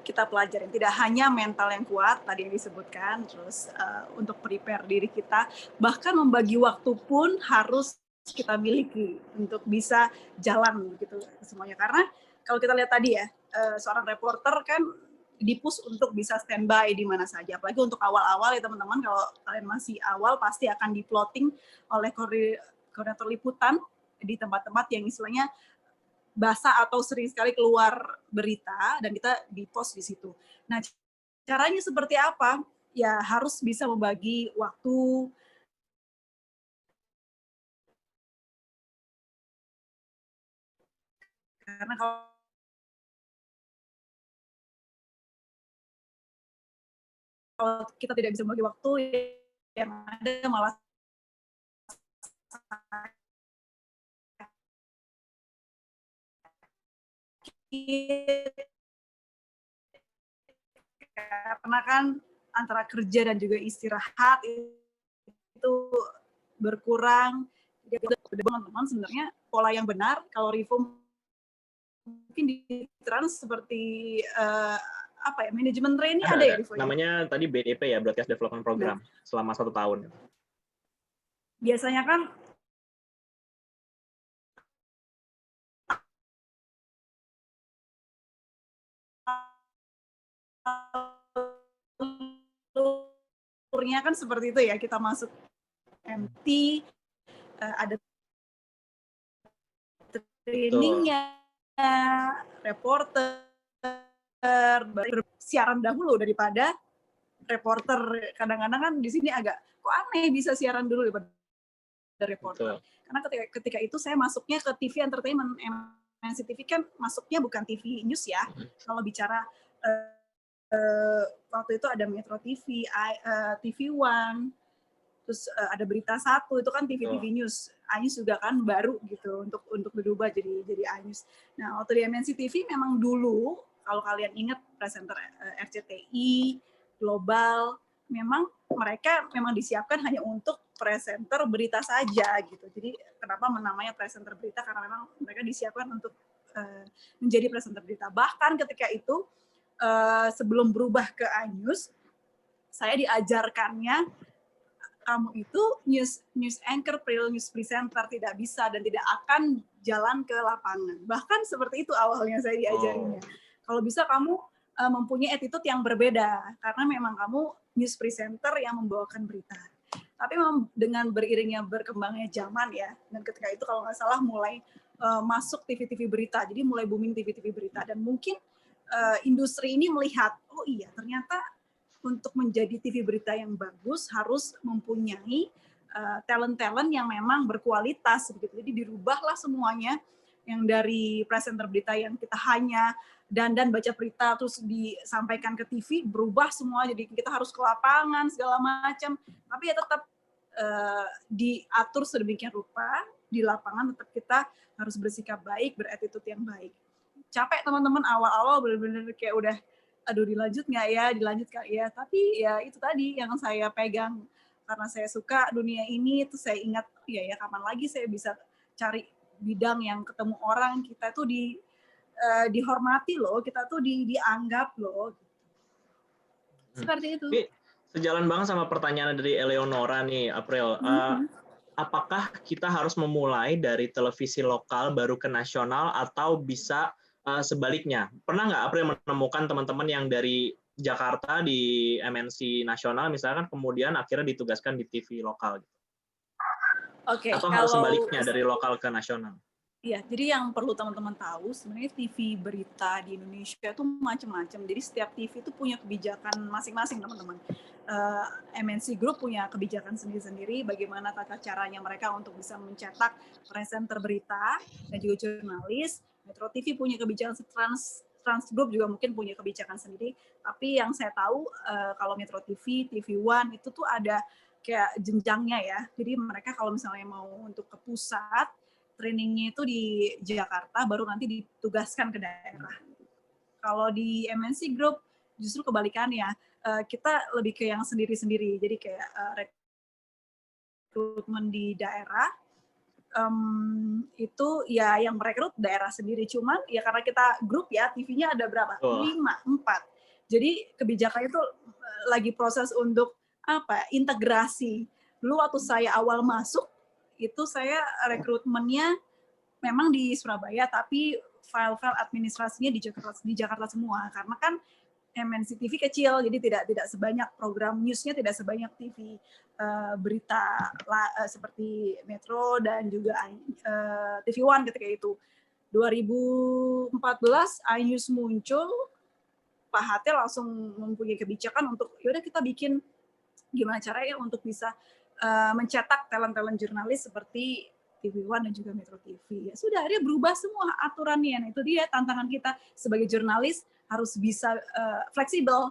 kita pelajarin, tidak hanya mental yang kuat tadi yang disebutkan, terus untuk prepare diri kita, bahkan membagi waktu pun harus kita miliki untuk bisa jalan gitu semuanya. Karena kalau kita lihat tadi ya, seorang reporter kan di-push untuk bisa standby di mana saja, apalagi untuk awal-awal ya teman-teman. Kalau kalian masih awal pasti akan di-plotting oleh koordinator liputan di tempat-tempat yang istilahnya basah atau sering sekali keluar berita, dan kita di-post di situ. Nah, caranya seperti apa? Ya harus bisa membagi waktu. Karena kalau kita tidak bisa membagi waktu, yang ada malah karena kan antara kerja dan juga istirahat itu berkurang. Jadi teman-teman sebenarnya pola yang benar kalau Rivo mungkin di trans seperti manajemen training ada ya Rivo? Namanya tadi BDP ya, Broadcast Development Program, selama 1 tahun. Biasanya kan alurnya kan seperti itu ya, kita masuk MT, ada trainingnya, reporter, siaran dahulu daripada reporter. Kadang-kadang kan di sini agak kok aneh bisa siaran dulu daripada reporter. Karena ketika itu saya masuknya ke TV Entertainment. MNC TV kan masuknya bukan TV News ya. Kalau bicara waktu itu ada Metro TV, TV One, terus ada Berita 1, itu kan TV News. Anyus juga kan baru gitu untuk berubah jadi Anyus. Nah, waktu di MNC TV memang dulu kalau kalian ingat presenter RCTI, Global, memang mereka memang disiapkan hanya untuk presenter berita saja gitu. Jadi kenapa namanya presenter berita, karena memang mereka disiapkan untuk menjadi presenter berita. Bahkan ketika itu sebelum berubah ke Anyus, saya diajarkannya kamu itu news anchor, news presenter, tidak bisa dan tidak akan jalan ke lapangan. Bahkan seperti itu awalnya saya diajarinnya. Kalau bisa kamu mempunyai attitude yang berbeda, karena memang kamu news presenter yang membawakan berita. Tapi memang dengan beriringnya berkembangnya zaman ya, dan ketika itu kalau nggak salah mulai masuk TV-TV berita, jadi mulai booming TV-TV berita, dan mungkin industri ini melihat, oh iya ternyata untuk menjadi TV berita yang bagus harus mempunyai talent-talent yang memang berkualitas, begitu. Jadi dirubahlah semuanya, yang dari presenter berita yang kita hanya dan baca berita terus disampaikan ke TV, berubah semua, jadi kita harus ke lapangan segala macam, tapi ya tetap diatur sedemikian rupa di lapangan, tetap kita harus bersikap baik, berattitude yang baik. Capek teman-teman, awal-awal benar-benar kayak udah aduh dilanjut nggak ya, tapi ya itu tadi yang saya pegang, karena saya suka dunia ini, itu saya ingat ya kapan lagi saya bisa cari bidang yang ketemu orang, kita tuh dihormati loh, kita tuh dianggap loh. Seperti itu. Tapi sejalan banget sama pertanyaan dari Eleonora nih, April. Apakah kita harus memulai dari televisi lokal baru ke nasional atau bisa sebaliknya? Pernah nggak April menemukan teman-teman yang dari Jakarta di MNC nasional misalkan kemudian akhirnya ditugaskan di TV lokal? Oke, atau harus sebaliknya dari lokal ke nasional? Iya, jadi yang perlu teman-teman tahu sebenarnya TV berita di Indonesia itu macam-macam. Jadi setiap TV itu punya kebijakan masing-masing, teman-teman. MNC Group punya kebijakan sendiri-sendiri, bagaimana tata caranya mereka untuk bisa mencetak presenter berita dan juga jurnalis. Metro TV punya kebijakan, Trans Group juga mungkin punya kebijakan sendiri. Tapi yang saya tahu kalau Metro TV, TV One itu tuh ada kayak jenjangnya ya. Jadi mereka kalau misalnya mau untuk ke pusat, trainingnya itu di Jakarta, baru nanti ditugaskan ke daerah. Kalau di MNC Group justru kebalikannya, kita lebih ke yang sendiri-sendiri. Jadi kayak rekrutmen di daerah, itu ya yang merekrut daerah sendiri. Cuman ya karena kita grup ya, TV-nya ada berapa? 5, 4. Jadi kebijakan itu lagi proses untuk integrasi. Dulu waktu saya awal masuk, itu saya rekrutmennya memang di Surabaya, tapi file-file administrasinya di Jakarta semua, karena kan MNC TV kecil, jadi tidak sebanyak program newsnya, tidak sebanyak TV berita seperti Metro dan juga TV One ketika itu. 2014 iNews muncul, Pak HT langsung mempunyai kebijakan untuk yaudah kita bikin gimana caranya untuk bisa mencetak talent-talent jurnalis seperti TV One dan juga Metro TV. Ya sudah, akhirnya berubah semua aturannya. Nah, itu dia tantangan kita sebagai jurnalis, harus bisa fleksibel,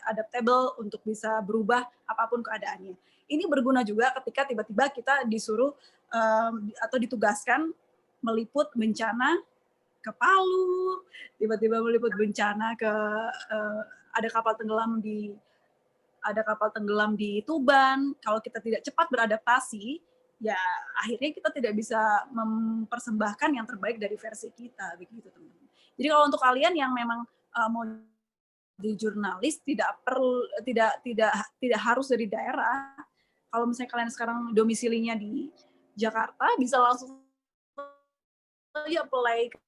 adaptable untuk bisa berubah apapun keadaannya. Ini berguna juga ketika tiba-tiba kita disuruh atau ditugaskan meliput bencana ke Palu, tiba-tiba meliput bencana ke ada kapal tenggelam di Tuban. Kalau kita tidak cepat beradaptasi, ya akhirnya kita tidak bisa mempersembahkan yang terbaik dari versi kita, begitu teman-teman. Jadi kalau untuk kalian yang memang mau di jurnalis, tidak harus dari daerah. Kalau misalnya kalian sekarang domisilinya di Jakarta, bisa langsung apply ke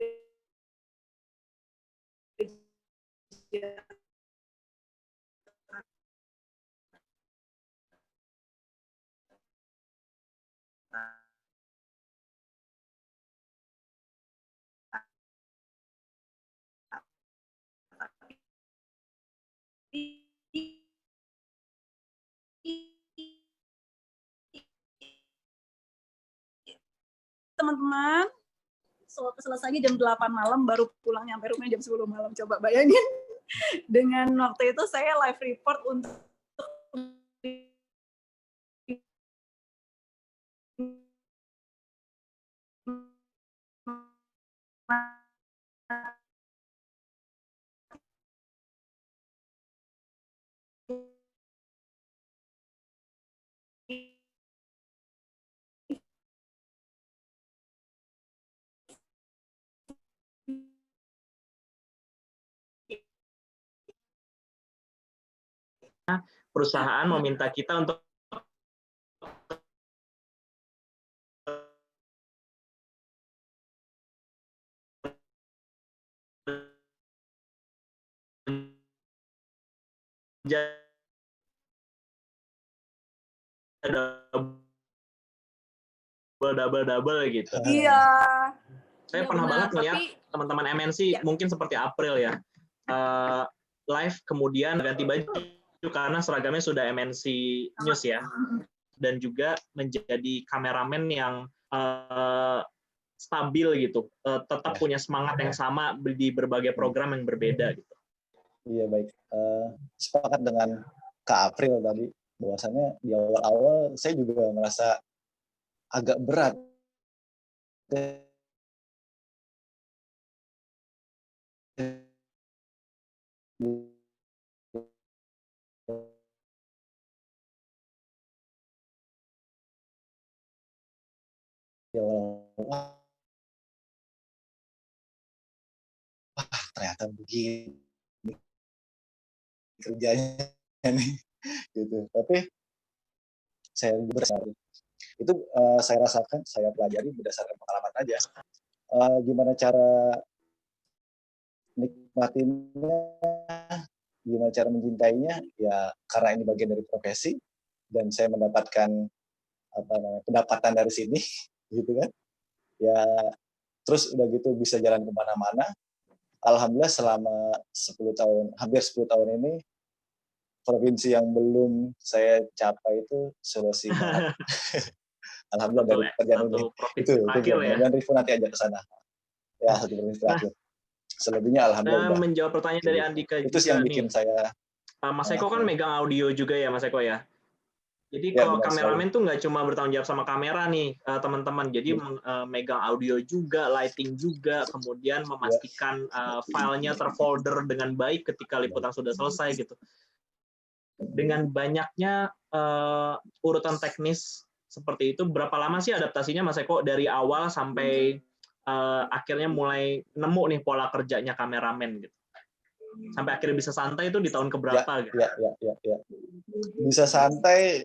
teman-teman, selesainya jam 8 malam, baru pulang nyampe rumahnya jam 10 malam. Coba bayangin, dengan waktu itu saya live report untuk perusahaan meminta kita untuk double gitu. Iya. Saya Iya, pernah benar. banget melihat Tapi teman-teman MNC ya, mungkin seperti April ya, live kemudian ganti baju karena seragamnya sudah MNC News ya, dan juga menjadi kameramen yang stabil gitu, tetap punya semangat yang sama di berbagai program yang berbeda gitu. Iya baik. Sepakat dengan Kak April tadi, bahwasannya di awal-awal saya juga merasa agak berat. Wah, ternyata begini kerjanya nih, gitu. Tapi saya itu saya rasakan, saya pelajari berdasarkan pengalaman aja. Gimana cara nikmatinya, gimana cara mencintainya, ya karena ini bagian dari profesi dan saya mendapatkan pendapatan dari sini, gitu kan. Ya terus udah gitu bisa jalan kemana-mana. Alhamdulillah selama 10 tahun, hampir 10 tahun ini, provinsi yang belum saya capai itu Sulawesi Barat. Alhamdulillah dari pekerjaan ini. Itu mudah-mudahan Rifo nanti ajak ke sana. Ya, satu provinsi terakhir. Selebihnya alhamdulillah. Menjawab pertanyaan dari Andika itu sih yang bikin saya. Mas Eko kan megang audio juga ya, Mas Eko ya. Jadi Ya, kalau kameramen tuh nggak cuma bertanggung jawab sama kamera nih, teman-teman. Jadi megang audio juga, lighting juga, kemudian memastikan filenya terfolder dengan baik ketika liputan sudah selesai gitu. Dengan banyaknya urutan teknis seperti itu, berapa lama sih adaptasinya Mas Eko dari awal sampai akhirnya mulai nemu nih pola kerjanya kameramen gitu? Sampai akhirnya bisa santai itu di tahun keberapa? Gitu? Ya. Bisa santai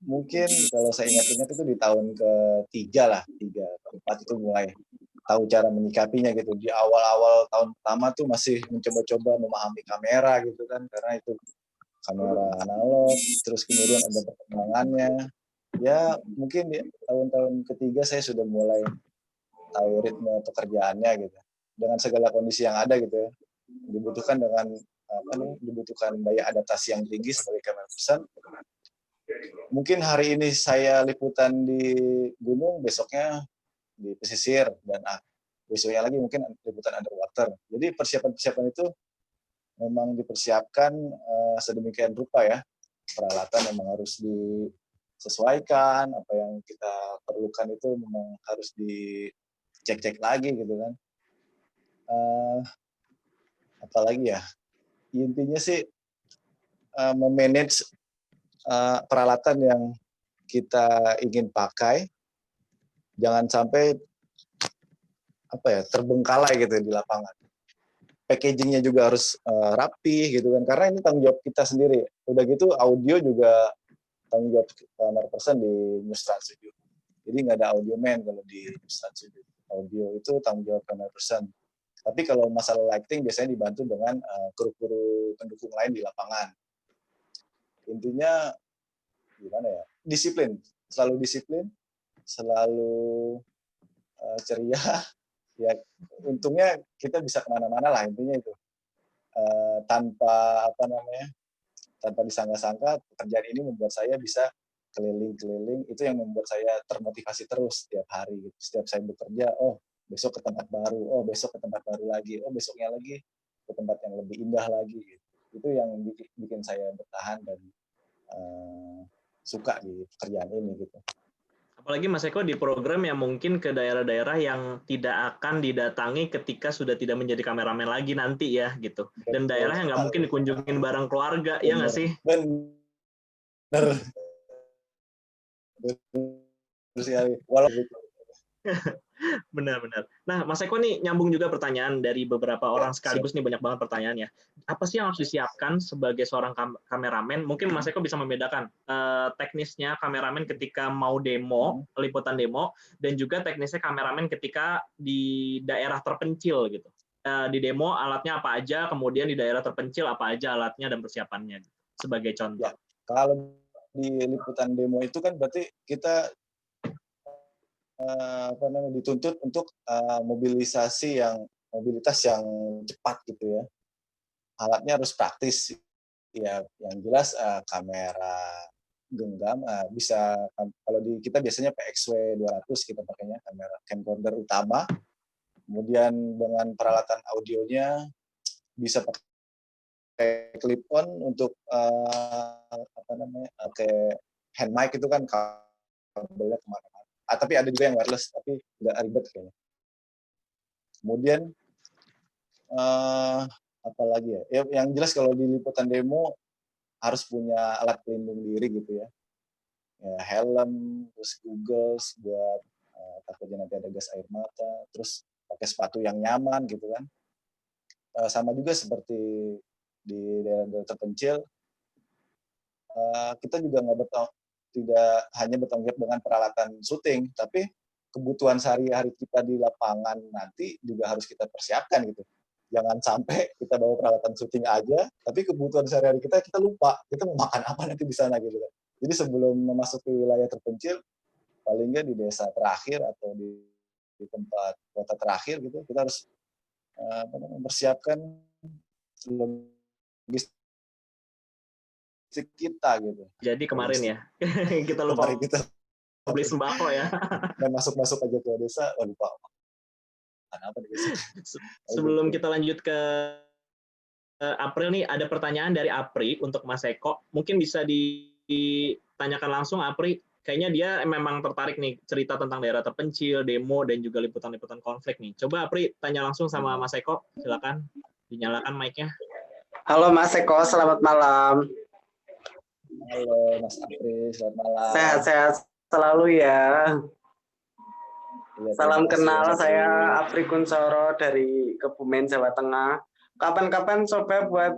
mungkin kalau saya ingat-ingat itu di tahun ke-3 lah, 3, ke-4 itu mulai tahu cara menyikapinya gitu. Di awal-awal tahun pertama tuh masih mencoba-coba memahami kamera gitu kan, karena itu kamera analog, terus kemudian ada perkembangannya. Ya mungkin di tahun-tahun ketiga saya sudah mulai tahu ritme pekerjaannya gitu, dengan segala kondisi yang ada gitu ya. Dibutuhkan daya adaptasi yang tinggi sebagai kamera person. Mungkin hari ini saya liputan di gunung, besoknya di pesisir, dan besoknya lagi mungkin liputan underwater. Jadi persiapan-persiapan itu memang dipersiapkan sedemikian rupa ya. Peralatan memang harus disesuaikan, apa yang kita perlukan itu memang harus dicek-cek lagi gitu kan. Apalagi ya, intinya sih memanage peralatan yang kita ingin pakai, jangan sampai terbengkalai gitu di lapangan. Packagingnya juga harus rapi gitu kan, karena ini tanggung jawab kita sendiri. Udah gitu audio juga tanggung jawab kamera person di News Trans Studio. Jadi nggak ada audio man kalau di News Trans Studio. Audio itu tanggung jawab kamera person. Tapi kalau masalah lighting biasanya dibantu dengan kru-kru pendukung lain di lapangan. Intinya gimana ya? Disiplin, selalu ceria. Ya untungnya kita bisa kemana-mana lah, intinya itu. Tanpa disangka-sangka pekerjaan ini membuat saya bisa keliling-keliling. Itu yang membuat saya termotivasi terus setiap hari gitu. Setiap saya bekerja, besok ke tempat baru, besok ke tempat baru lagi, besoknya lagi ke tempat yang lebih indah lagi gitu. Itu yang bikin saya bertahan dan suka di pekerjaan ini gitu. Apalagi Mas Eko di program yang mungkin ke daerah-daerah yang tidak akan didatangi ketika sudah tidak menjadi kameramen lagi nanti ya gitu. Dan daerah yang nggak mungkin dikunjungin bareng keluarga, ya nggak sih? Benar sekali. Benar-benar. Nah, Mas Eko nih nyambung juga pertanyaan dari beberapa orang sekaligus nih, banyak banget pertanyaannya. Apa sih yang harus disiapkan sebagai seorang kameramen? Mungkin Mas Eko bisa membedakan teknisnya kameramen ketika mau demo, liputan demo, dan juga teknisnya kameramen ketika di daerah terpencil gitu. Di demo alatnya apa aja, kemudian di daerah terpencil apa aja alatnya dan persiapannya. sebagai contoh. Ya, kalau di liputan demo itu kan berarti kita dituntut untuk mobilitas yang cepat gitu ya. Alatnya harus praktis. Ya, yang jelas kamera genggam bisa, kalau di kita biasanya PXW 200 kita pakainya, kamera camcorder utama. Kemudian dengan peralatan audionya bisa pakai clip-on untuk pakai hand mic itu kan kabelnya kemana-mana. Tapi ada juga yang wireless, tapi nggak ribet kayaknya. Kemudian apalagi ya? Yang jelas kalau di liputan demo harus punya alat pelindung diri gitu ya. Ya helm, terus goggles buat takutnya nanti ada gas air mata, terus pakai sepatu yang nyaman gitu kan. Sama juga seperti di daerah-daerah terpencil, kita juga tidak hanya bertanggung jawab dengan peralatan syuting, tapi kebutuhan sehari-hari kita di lapangan nanti juga harus kita persiapkan gitu. Jangan sampai kita bawa peralatan syuting aja, tapi kebutuhan sehari-hari kita lupa, kita mau makan apa nanti di sana gitu kan. Jadi sebelum memasuki wilayah terpencil, paling nggak di desa terakhir atau di tempat kota terakhir gitu, kita harus mempersiapkan logistik kita gitu. Jadi kemarin ya, kita lupa Kemarin kita beli sembako ya. dan masuk aja ke desa, lupa. Apa nih guys? Sebelum kita lanjut ke April nih, ada pertanyaan dari Apri untuk Mas Eko. Mungkin bisa ditanyakan langsung, Apri. Kayaknya dia memang tertarik nih cerita tentang daerah terpencil, demo, dan juga liputan-liputan konflik nih. Coba Apri tanya langsung sama Mas Eko, silakan dinyalakan mic-nya. Halo Mas Eko, selamat malam. Halo Mas Apri, selamat malam. Sehat-sehat selalu ya. Ya, salam kenal, saya Apri Kuncoro dari Kebumen, Jawa Tengah. Kapan-kapan coba buat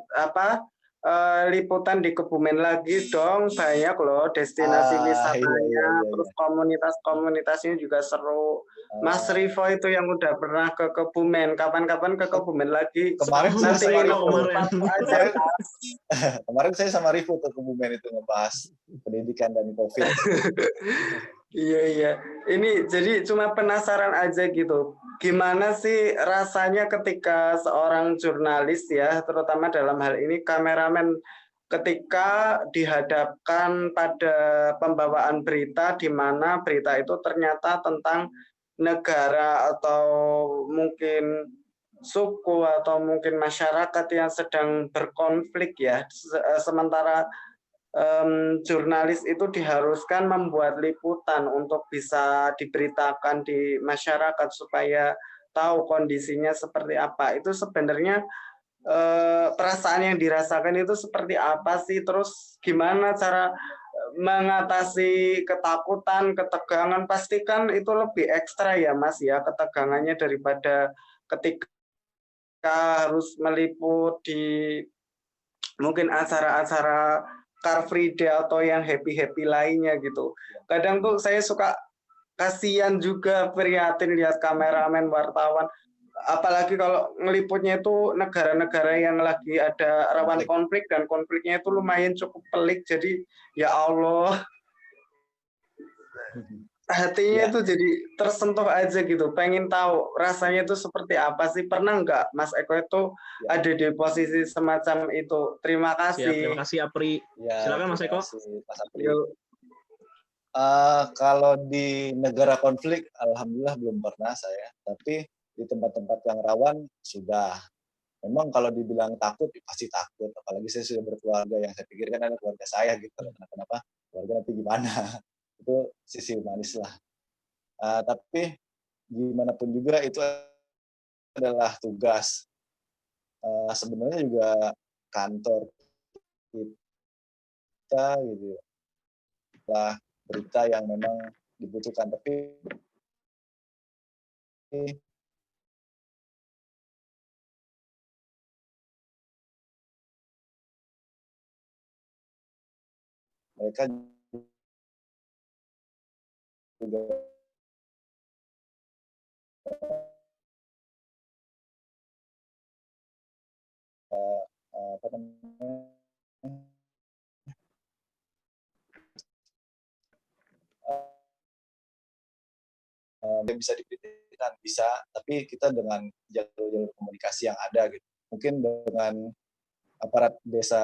liputan di Kebumen lagi dong, banyak loh destinasi wisatanya, terus komunitas-komunitasnya juga seru. Mas Rivo itu yang udah pernah ke Kebumen, kapan-kapan ke Kebumen lagi. Kemarin nanti kemarin saya sama Rivo ke Kebumen itu ngebahas pendidikan dan COVID. Iya. Ini jadi cuma penasaran aja gitu. Gimana sih rasanya ketika seorang jurnalis ya, terutama dalam hal ini kameramen, ketika dihadapkan pada pembawaan berita di mana berita itu ternyata tentang negara atau mungkin suku atau mungkin masyarakat yang sedang berkonflik ya. Sementara jurnalis itu diharuskan membuat liputan untuk bisa diberitakan di masyarakat supaya tahu kondisinya seperti apa. Itu sebenarnya perasaan yang dirasakan itu seperti apa sih? Terus gimana cara mengatasi ketakutan, ketegangan? Pastikan itu lebih ekstra ya Mas ya, ketegangannya daripada ketika harus meliput di mungkin acara-acara Car Free Day atau yang happy-happy lainnya gitu. Kadang tuh saya suka kasihan juga, prihatin lihat kameramen, wartawan. Apalagi kalau ngeliputnya itu negara-negara yang lagi ada rawan konflik dan konfliknya itu lumayan cukup pelik. Jadi ya Allah, hatinya itu jadi tersentuh aja gitu, pengen tahu rasanya itu seperti apa sih. Pernah nggak Mas Eko itu ada di posisi semacam itu? Terima kasih. Terima kasih Apri. Silakan Mas Eko. Mas Apri. Kalau di negara konflik, alhamdulillah belum pernah saya. Tapi di tempat-tempat yang rawan sudah. Memang kalau dibilang takut, pasti takut. Apalagi saya sudah berkeluarga, yang saya pikirkan ada keluarga saya gitu. Kenapa? Keluarga nanti gimana? Itu sisi manis lah. Tapi gimana pun juga itu adalah tugas. Sebenarnya juga kantor kita gitu lah, berita yang memang dibutuhkan, tapi mereka juga bisa diberitakan, bisa, tapi kita dengan jalur-jalur komunikasi yang ada gitu. Mungkin dengan aparat desa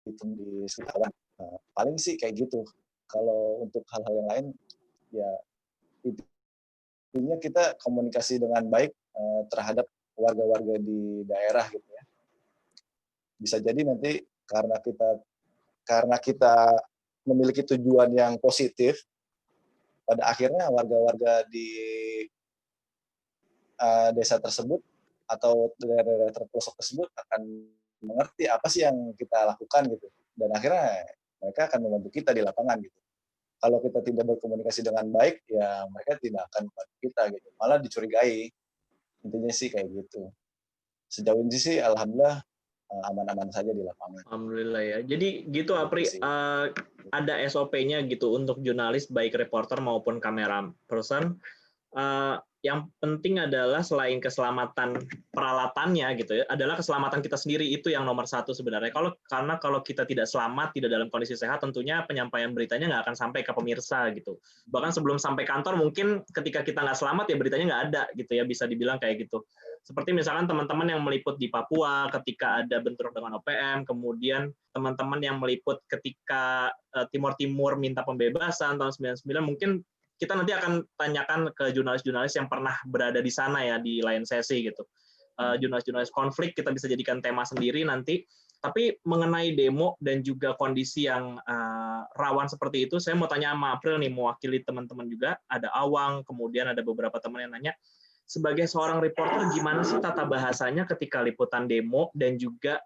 itu di sekitar paling sih kayak gitu. Kalau untuk hal-hal yang lain ya intinya kita komunikasi dengan baik terhadap warga-warga di daerah gitu ya. Bisa jadi nanti karena kita memiliki tujuan yang positif, pada akhirnya warga-warga di desa tersebut atau daerah-daerah terpelosok tersebut akan mengerti apa sih yang kita lakukan gitu, dan akhirnya mereka akan membantu kita di lapangan gitu. Kalau kita tidak berkomunikasi dengan baik, ya mereka tidak akan membantu kita gitu, malah dicurigai. Intinya sih kayak gitu. Sejauh ini sih alhamdulillah aman-aman saja di lapangan. Alhamdulillah ya. Jadi gitu Apri, ada SOP-nya gitu untuk jurnalis baik reporter maupun kamera person. Yang penting adalah selain keselamatan peralatannya gitu ya, adalah keselamatan kita sendiri, itu yang nomor satu sebenarnya. Karena kalau kita tidak selamat, tidak dalam kondisi sehat, tentunya penyampaian beritanya nggak akan sampai ke pemirsa gitu. Bahkan sebelum sampai kantor mungkin ketika kita nggak selamat ya beritanya nggak ada gitu ya, bisa dibilang kayak gitu. Seperti misalkan teman-teman yang meliput di Papua ketika ada bentrok dengan OPM, kemudian teman-teman yang meliput ketika Timur minta pembebasan tahun 99, mungkin kita nanti akan tanyakan ke jurnalis-jurnalis yang pernah berada di sana ya, di lain sesi gitu. Jurnalis-jurnalis konflik kita bisa jadikan tema sendiri nanti. Tapi mengenai demo dan juga kondisi yang rawan seperti itu, saya mau tanya sama April nih, mewakili teman-teman juga. Ada Awang, kemudian ada beberapa teman yang nanya, sebagai seorang reporter gimana sih tata bahasanya ketika liputan demo, dan juga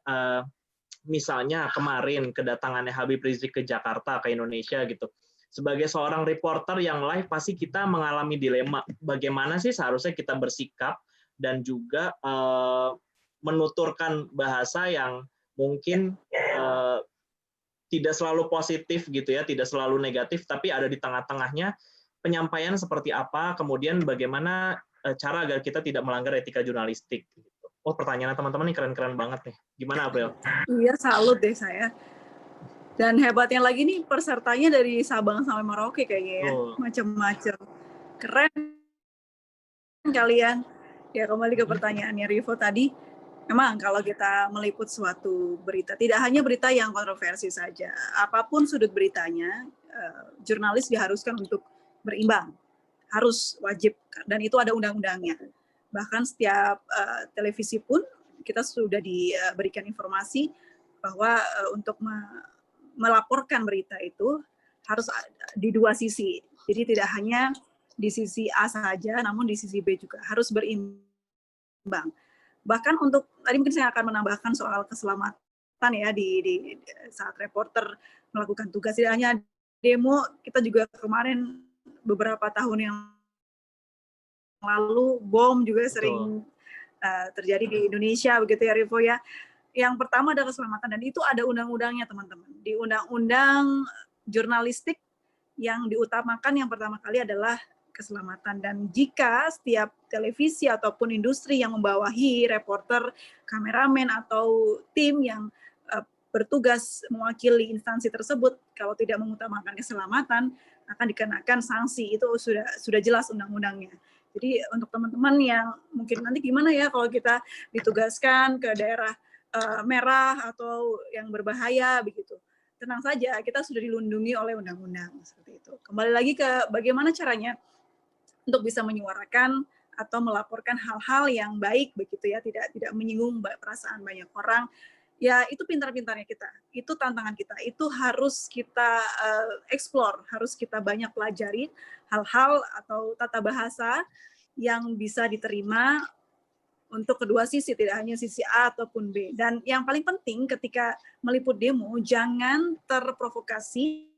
misalnya kemarin kedatangannya Habib Rizik ke Jakarta, ke Indonesia gitu. Sebagai seorang reporter yang live pasti kita mengalami dilema, bagaimana sih seharusnya kita bersikap dan juga menuturkan bahasa yang mungkin tidak selalu positif gitu ya, tidak selalu negatif, tapi ada di tengah-tengahnya. Penyampaian seperti apa, kemudian bagaimana cara agar kita tidak melanggar etika jurnalistik. Oh, pertanyaan teman-teman ini keren-keren banget nih. Gimana, April? Iya, salut deh saya. Dan hebatnya lagi nih, pesertanya dari Sabang sampai Merauke kayaknya ya. Macam-macam. Keren kalian. Ya, kembali ke pertanyaannya Rivo tadi. Memang kalau kita meliput suatu berita, tidak hanya berita yang kontroversi saja. Apapun sudut beritanya, jurnalis diharuskan untuk berimbang. Harus wajib. Dan itu ada undang-undangnya. Bahkan setiap televisi pun kita sudah diberikan informasi bahwa untuk melaporkan berita itu harus di dua sisi. Jadi tidak hanya di sisi A saja, namun di sisi B juga harus berimbang. Bahkan untuk, tadi mungkin saya akan menambahkan soal keselamatan ya di saat reporter melakukan tugas. Tidak hanya demo, kita juga kemarin beberapa tahun yang lalu bom juga sering terjadi di Indonesia begitu ya Rivo ya. Yang pertama adalah keselamatan, dan itu ada undang-undangnya teman-teman. Di undang-undang jurnalistik yang diutamakan yang pertama kali adalah keselamatan. Dan jika setiap televisi ataupun industri yang membawahi reporter, kameramen, atau tim yang bertugas mewakili instansi tersebut, kalau tidak mengutamakan keselamatan, akan dikenakan sanksi. Itu sudah jelas undang-undangnya. Jadi untuk teman-teman yang mungkin nanti gimana ya kalau kita ditugaskan ke daerah merah atau yang berbahaya begitu. Tenang saja, kita sudah dilindungi oleh undang-undang seperti itu. Kembali lagi ke bagaimana caranya untuk bisa menyuarakan atau melaporkan hal-hal yang baik begitu ya, tidak menyinggung perasaan banyak orang. Ya itu pintar-pintarnya kita, itu tantangan kita, itu harus kita explore, harus kita banyak pelajari hal-hal atau tata bahasa yang bisa diterima untuk kedua sisi, tidak hanya sisi A ataupun B. Dan yang paling penting ketika meliput demo, jangan terprovokasi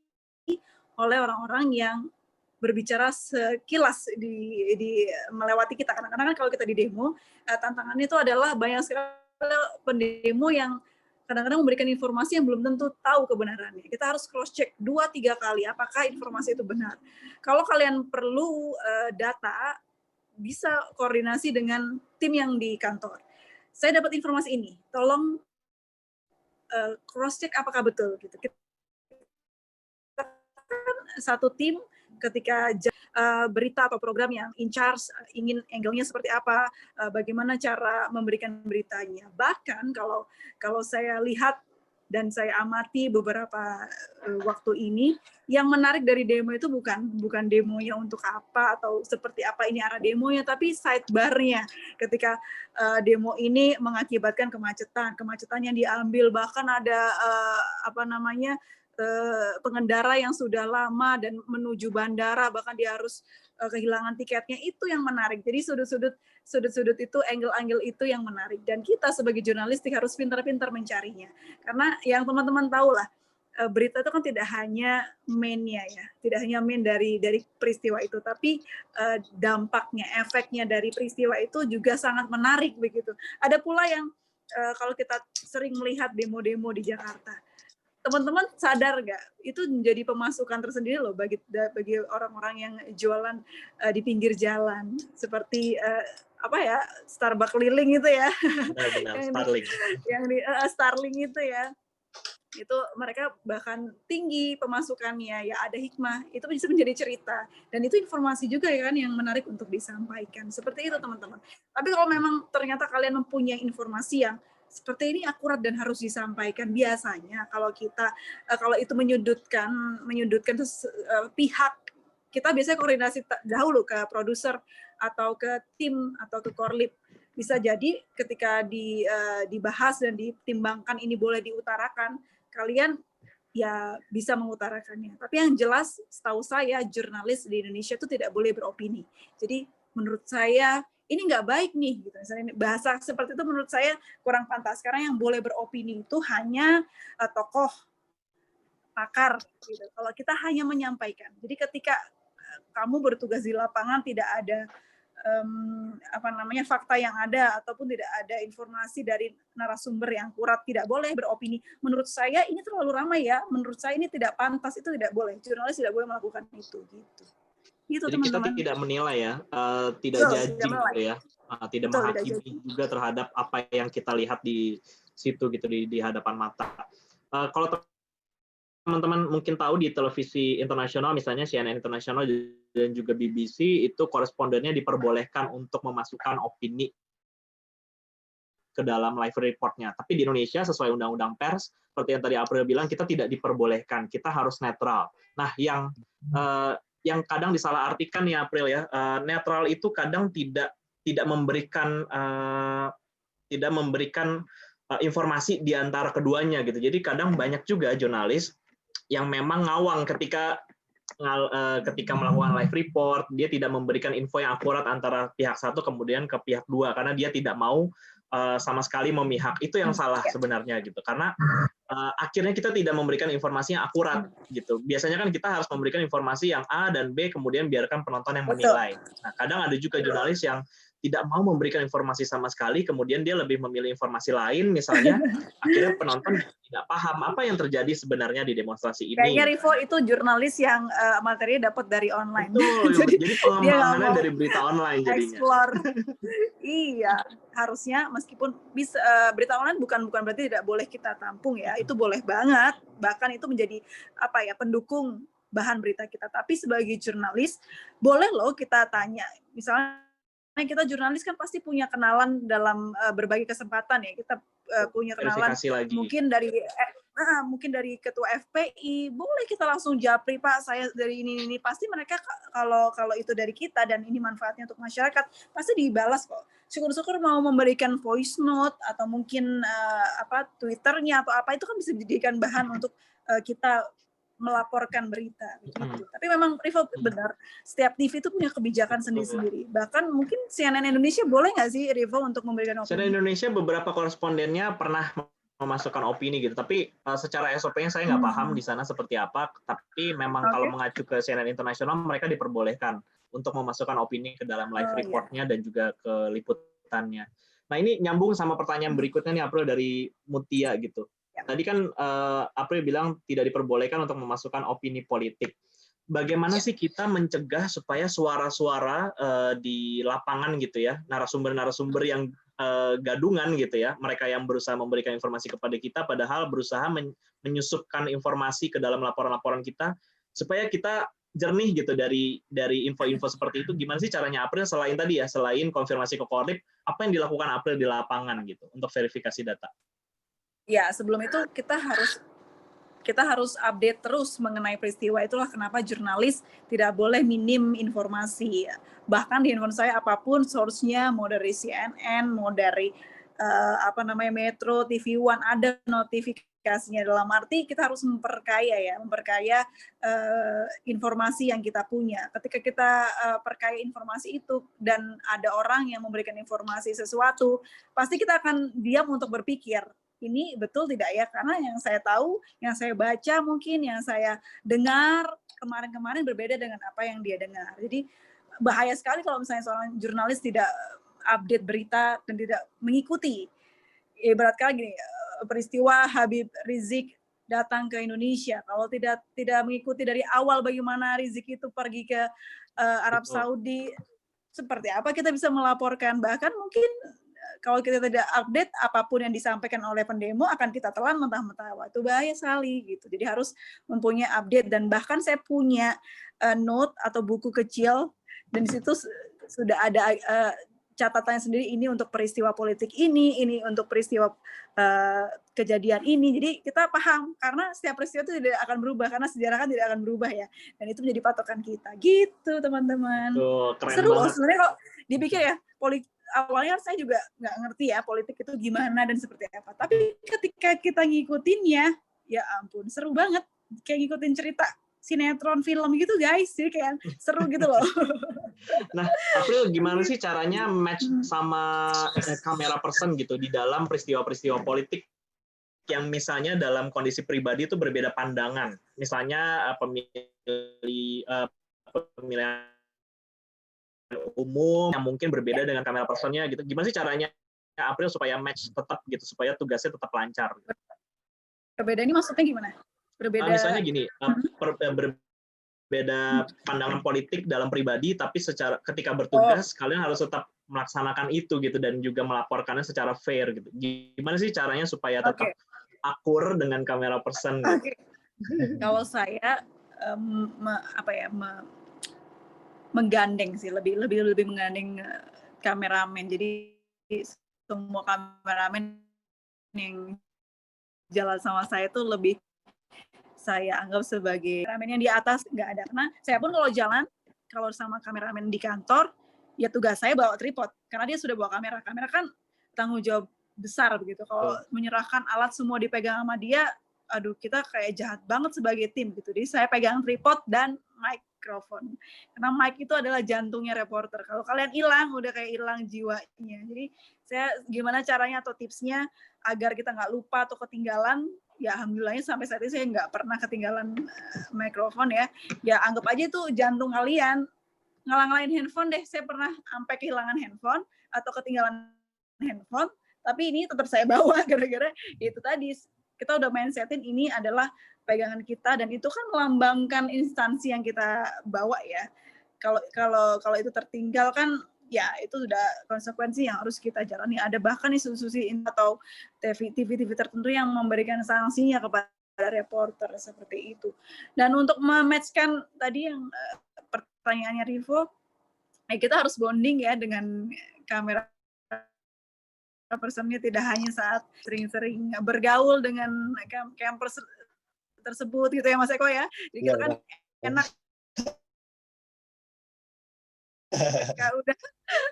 oleh orang-orang yang berbicara sekilas di melewati kita. Kadang-kadang kan kalau kita di demo, tantangannya itu adalah banyak sekali pendemo yang kadang-kadang memberikan informasi yang belum tentu tahu kebenarannya. Kita harus cross-check 2-3 kali apakah informasi itu benar. Kalau kalian perlu data, bisa koordinasi dengan tim yang di kantor. saya dapat informasi ini, tolong cross check apakah betul gitu. Kita kan satu tim ketika berita atau program yang in charge ingin angle-nya seperti apa, bagaimana cara memberikan beritanya. Bahkan kalau saya lihat dan saya amati beberapa waktu ini, yang menarik dari demo itu bukan demonya untuk apa atau seperti apa ini arah demonya, tapi sidebar-nya. Ketika demo ini mengakibatkan kemacetan yang diambil, bahkan ada pengendara yang sudah lama dan menuju bandara, bahkan dia harus kehilangan tiketnya, itu yang menarik. Jadi sudut-sudut itu, angle-angle itu yang menarik. Dan kita sebagai jurnalistik harus pintar-pintar mencarinya. Karena yang teman-teman tahu lah, berita itu kan tidak hanya main-nya ya, tidak hanya main dari peristiwa itu, tapi dampaknya, efeknya dari peristiwa itu juga sangat menarik begitu. Ada pula yang kalau kita sering melihat demo-demo di Jakarta, teman-teman sadar nggak? Itu menjadi pemasukan tersendiri loh bagi orang-orang yang jualan di pinggir jalan, seperti Starbucks keliling itu ya. Benar, Starling. Yang di Starling itu ya. Itu mereka bahkan tinggi pemasukannya, ya ada hikmah, itu bisa menjadi cerita. Dan itu informasi juga ya kan yang menarik untuk disampaikan. Seperti itu teman-teman. Tapi kalau memang ternyata kalian mempunyai informasi yang seperti ini akurat dan harus disampaikan, biasanya kalau itu menyudutkan pihak, kita biasanya koordinasi dahulu ke produser atau ke tim atau ke korlip. Bisa jadi ketika dibahas dan ditimbangkan ini boleh diutarakan, kalian ya bisa mengutarakannya. Tapi yang jelas setahu saya jurnalis di Indonesia itu tidak boleh beropini. Jadi menurut saya ini nggak baik nih, gitu. Misalnya bahasa seperti itu menurut saya kurang pantas. Karena yang boleh beropini itu hanya tokoh, pakar. Gitu. Kalau kita hanya menyampaikan. Jadi ketika kamu bertugas di lapangan tidak ada fakta yang ada ataupun tidak ada informasi dari narasumber yang akurat, tidak boleh beropini. Menurut saya ini terlalu ramai ya. Menurut saya ini tidak pantas, itu tidak boleh. Jurnalis tidak boleh melakukan itu. Gitu. Jadi kita tidak menilai ya, tidak judging gitu ya, tidak menghakimi juga terhadap apa yang kita lihat di situ gitu di hadapan mata. Kalau teman-teman mungkin tahu di televisi internasional misalnya CNN Internasional dan juga BBC itu korespondennya diperbolehkan untuk memasukkan opini ke dalam live report-nya. Tapi di Indonesia sesuai undang-undang pers seperti yang tadi April bilang kita tidak diperbolehkan, kita harus netral. Nah, yang kadang disalahartikan ya April ya, netral itu kadang tidak memberikan informasi di antara keduanya gitu. Jadi kadang banyak juga jurnalis yang memang ngawang ketika melakukan live report, dia tidak memberikan info yang akurat antara pihak satu kemudian ke pihak dua karena dia tidak mau sama sekali memihak. Itu yang salah sebenarnya gitu. Karena akhirnya kita tidak memberikan informasi yang akurat gitu. Biasanya kan kita harus memberikan informasi yang A dan B kemudian biarkan penonton yang menilai. Nah, kadang ada juga jurnalis yang tidak mau memberikan informasi sama sekali, kemudian dia lebih memilih informasi lain, misalnya akhirnya penonton tidak paham apa yang terjadi sebenarnya di demonstrasi ini. Kayaknya Rivo itu jurnalis yang materinya dapat dari online. Betul, jadi pengembangannya dari berita online jadinya. Explore. Iya, harusnya meskipun bisa berita online bukan berarti tidak boleh kita tampung ya, itu boleh banget, bahkan itu menjadi pendukung bahan berita kita. Tapi sebagai jurnalis boleh loh kita tanya, misalnya kita jurnalis kan pasti punya kenalan dalam berbagai kesempatan ya. Kita punya kenalan mungkin dari ketua FPI, boleh kita langsung japri, Pak, saya dari ini. Pasti mereka kalau itu dari kita dan ini manfaatnya untuk masyarakat, pasti dibalas kok. Syukur-syukur mau memberikan voice note atau mungkin Twitternya atau apa, itu kan bisa dijadikan bahan untuk kita melaporkan berita begitu. Tapi memang Rivo benar, setiap TV itu punya kebijakan sendiri-sendiri. Bahkan mungkin CNN Indonesia boleh nggak sih Rivo untuk memberikan opini? CNN Indonesia beberapa korespondennya pernah memasukkan opini gitu, tapi secara SOP-nya saya nggak paham di sana seperti apa. Tapi memang kalau mengacu ke CNN Internasional mereka diperbolehkan untuk memasukkan opini ke dalam live report-nya dan juga ke liputannya. Nah ini nyambung sama pertanyaan berikutnya nih April dari Mutia gitu. Tadi kan April bilang tidak diperbolehkan untuk memasukkan opini politik. Bagaimana sih kita mencegah supaya suara-suara di lapangan gitu ya, narasumber-narasumber yang gadungan gitu ya, mereka yang berusaha memberikan informasi kepada kita padahal berusaha menyusupkan informasi ke dalam laporan-laporan kita supaya kita jernih gitu dari info-info seperti itu. Gimana sih caranya April selain tadi ya, selain konfirmasi ke Kodim, apa yang dilakukan April di lapangan gitu untuk verifikasi data? Ya, sebelum itu kita harus update terus mengenai peristiwa. Itulah kenapa jurnalis tidak boleh minim informasi. Bahkan di handphone saya apapun source-nya, mau dari CNN, mau dari Metro, TV One, ada notifikasinya. Dalam arti kita harus memperkaya informasi yang kita punya. Ketika kita perkaya informasi itu dan ada orang yang memberikan informasi sesuatu, pasti kita akan diam untuk berpikir, ini betul tidak ya? Karena yang saya tahu, yang saya baca mungkin, yang saya dengar kemarin-kemarin berbeda dengan apa yang dia dengar. Jadi bahaya sekali kalau misalnya seorang jurnalis tidak update berita dan tidak mengikuti. Ibarat kali gini, peristiwa Habib Rizik datang ke Indonesia. Kalau tidak mengikuti dari awal bagaimana Rizik itu pergi ke Arab Saudi, seperti apa kita bisa melaporkan? Bahkan mungkin kalau kita tidak update, apapun yang disampaikan oleh pendemo akan kita telan mentah-mentah. Wah, itu bahaya sekali gitu. Jadi harus mempunyai update, dan bahkan saya punya note atau buku kecil, dan di situ sudah ada catatannya sendiri, ini untuk peristiwa politik ini untuk peristiwa kejadian ini. Jadi kita paham, karena setiap peristiwa itu tidak akan berubah, karena sejarah kan tidak akan berubah ya. Dan itu menjadi patokan kita. Gitu teman-teman. Seru loh sebenarnya kalau dipikir ya, awalnya saya juga nggak ngerti ya politik itu gimana dan seperti apa. Tapi ketika kita ngikutinnya, ya ampun, seru banget. Kayak ngikutin cerita sinetron film gitu guys. Jadi kayak seru gitu loh. Nah, April gimana sih caranya match sama kamera person gitu di dalam peristiwa-peristiwa politik yang misalnya dalam kondisi pribadi itu berbeda pandangan. Misalnya pemilihan umum yang mungkin berbeda dengan kamera personnya gitu. Gimana sih caranya April supaya match tetap gitu, supaya tugasnya tetap lancar? Berbeda ini maksudnya gimana? Berbeda. Misalnya gini, berbeda pandangan politik dalam pribadi, tapi ketika bertugas kalian harus tetap melaksanakan itu gitu dan juga melaporkannya secara fair gitu. Gimana sih caranya supaya tetap akur dengan kamera person? Gitu? Kalau saya menggandeng sih, lebih menggandeng kameramen. Jadi semua kameramen yang jalan sama saya itu lebih saya anggap sebagai kameramen yang di atas, nggak ada. Karena saya pun kalau jalan, kalau sama kameramen di kantor, ya tugas saya bawa tripod. Karena dia sudah bawa kamera. Kamera kan tanggung jawab besar begitu. Kalau menyerahkan alat semua dipegang sama dia, aduh, kita kayak jahat banget sebagai tim gitu. Jadi saya pegang tripod dan mikrofon. Karena mic itu adalah jantungnya reporter. Kalau kalian hilang, udah kayak hilang jiwanya. Jadi saya gimana caranya atau tipsnya agar kita nggak lupa atau ketinggalan. Ya alhamdulillahnya sampai saat ini saya nggak pernah ketinggalan mikrofon ya. Ya anggap aja itu jantung kalian. Ngalang-ngalain handphone deh. Saya pernah sampai kehilangan handphone atau ketinggalan handphone. Tapi ini tetap saya bawa gara-gara itu tadi. Kita udah mindsetin ini adalah pegangan kita, dan itu kan melambangkan instansi yang kita bawa ya. Kalau itu tertinggal kan ya itu sudah konsekuensi yang harus kita jalani. Ada bahkan institusi atau TV tertentu yang memberikan sanksinya kepada reporter seperti itu. Dan untuk mematchkan tadi yang pertanyaannya Rivo, kita harus bonding ya dengan kamera personnya, tidak hanya saat sering-sering bergaul dengan campers tersebut gitu ya Mas Eko ya. Jadi kita kan enak udah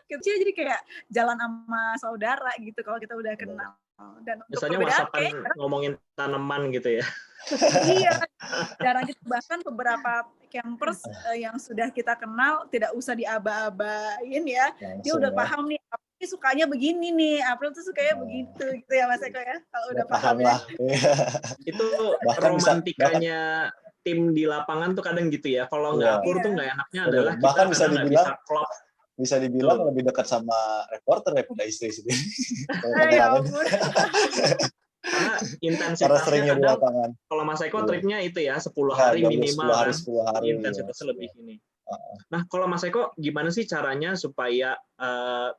kecil, jadi kayak jalan sama saudara gitu kalau kita udah kenal. Dan misalnya WhatsApp-an ngomongin tanaman gitu ya. Iya, jarang gitu. Bahkan beberapa campers yang sudah kita kenal tidak usah diaba-abain ya. Dia udah paham nih, April sukanya begini nih, April tuh sukanya begitu gitu ya Mas Eko ya. Kalau udah paham ya. Itu romantikanya tim di lapangan tuh kadang gitu ya. Kalau nggak akur tuh nggak enaknya adalah bahkan kita bisa dibilang lebih dekat sama reporter daripada istri sendiri. Karena intensitasnya kadang, kalau Mas Eko tripnya itu ya 10 hari minimal 10 hari intensitasnya lebih ini. Nah, kalau Mas Eko, gimana sih caranya supaya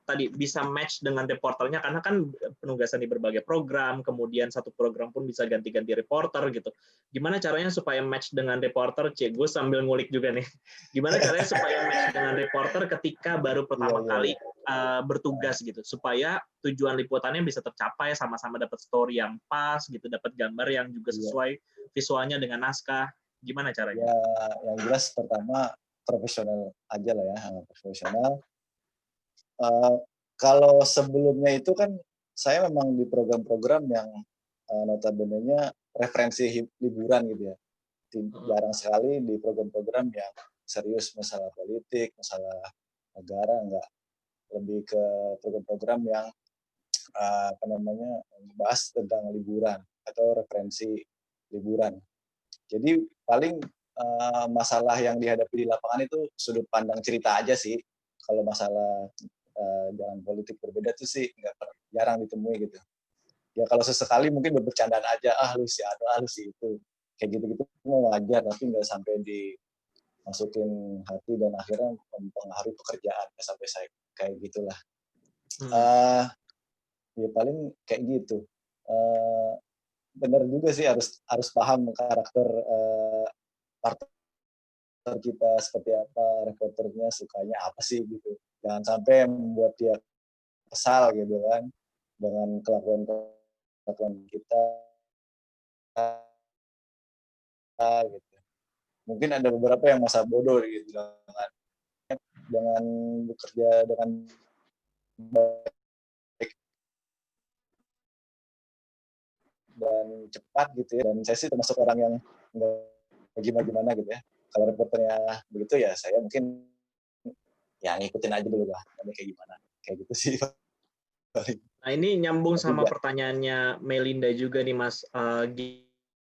tadi bisa match dengan reporternya? Karena kan penugasan di berbagai program, kemudian satu program pun bisa ganti-ganti reporter gitu. Gimana caranya supaya match dengan reporter? Cik, gue sambil ngulik juga nih. Gimana caranya supaya match dengan reporter ketika baru pertama kali bertugas gitu, supaya tujuan liputannya bisa tercapai, sama-sama dapat story yang pas gitu, dapat gambar yang juga sesuai visualnya dengan naskah. Gimana caranya? Ya, yang jelas pertama profesional aja lah ya, profesional. Kalau sebelumnya itu kan saya memang di program-program yang notabene-nya referensi liburan gitu ya. Jarang sekali di program-program yang serius masalah politik, masalah negara, enggak. Lebih ke program-program yang membahas tentang liburan atau referensi liburan. Jadi paling masalah yang dihadapi di lapangan itu sudut pandang cerita aja sih. Kalau masalah jalan politik berbeda tuh sih jarang ditemui gitu. Ya kalau sesekali mungkin bercandaan aja, lu si lu si itu. Kayak gitu-gitu mau wajar, tapi nggak sampai dimasukin hati dan akhirnya mempengaruhi pekerjaan sampai saya kayak gitulah. Ya paling kayak gitu. Benar juga sih harus paham karakter partner kita seperti apa, reporternya sukanya apa sih gitu. Jangan sampai membuat dia kesal gitu kan dengan kelakuan kita gitu. Mungkin ada beberapa yang masa bodoh gitu dengan bekerja dengan baik dan cepat gitu ya. Dan saya sih termasuk orang yang nggak gimana gitu ya. Kalau reporternya begitu ya saya mungkin ya ngikutin aja dulu lah, kayak gimana. Kayak gitu sih. Nah, ini nyambung sama pertanyaannya Melinda juga nih, Mas.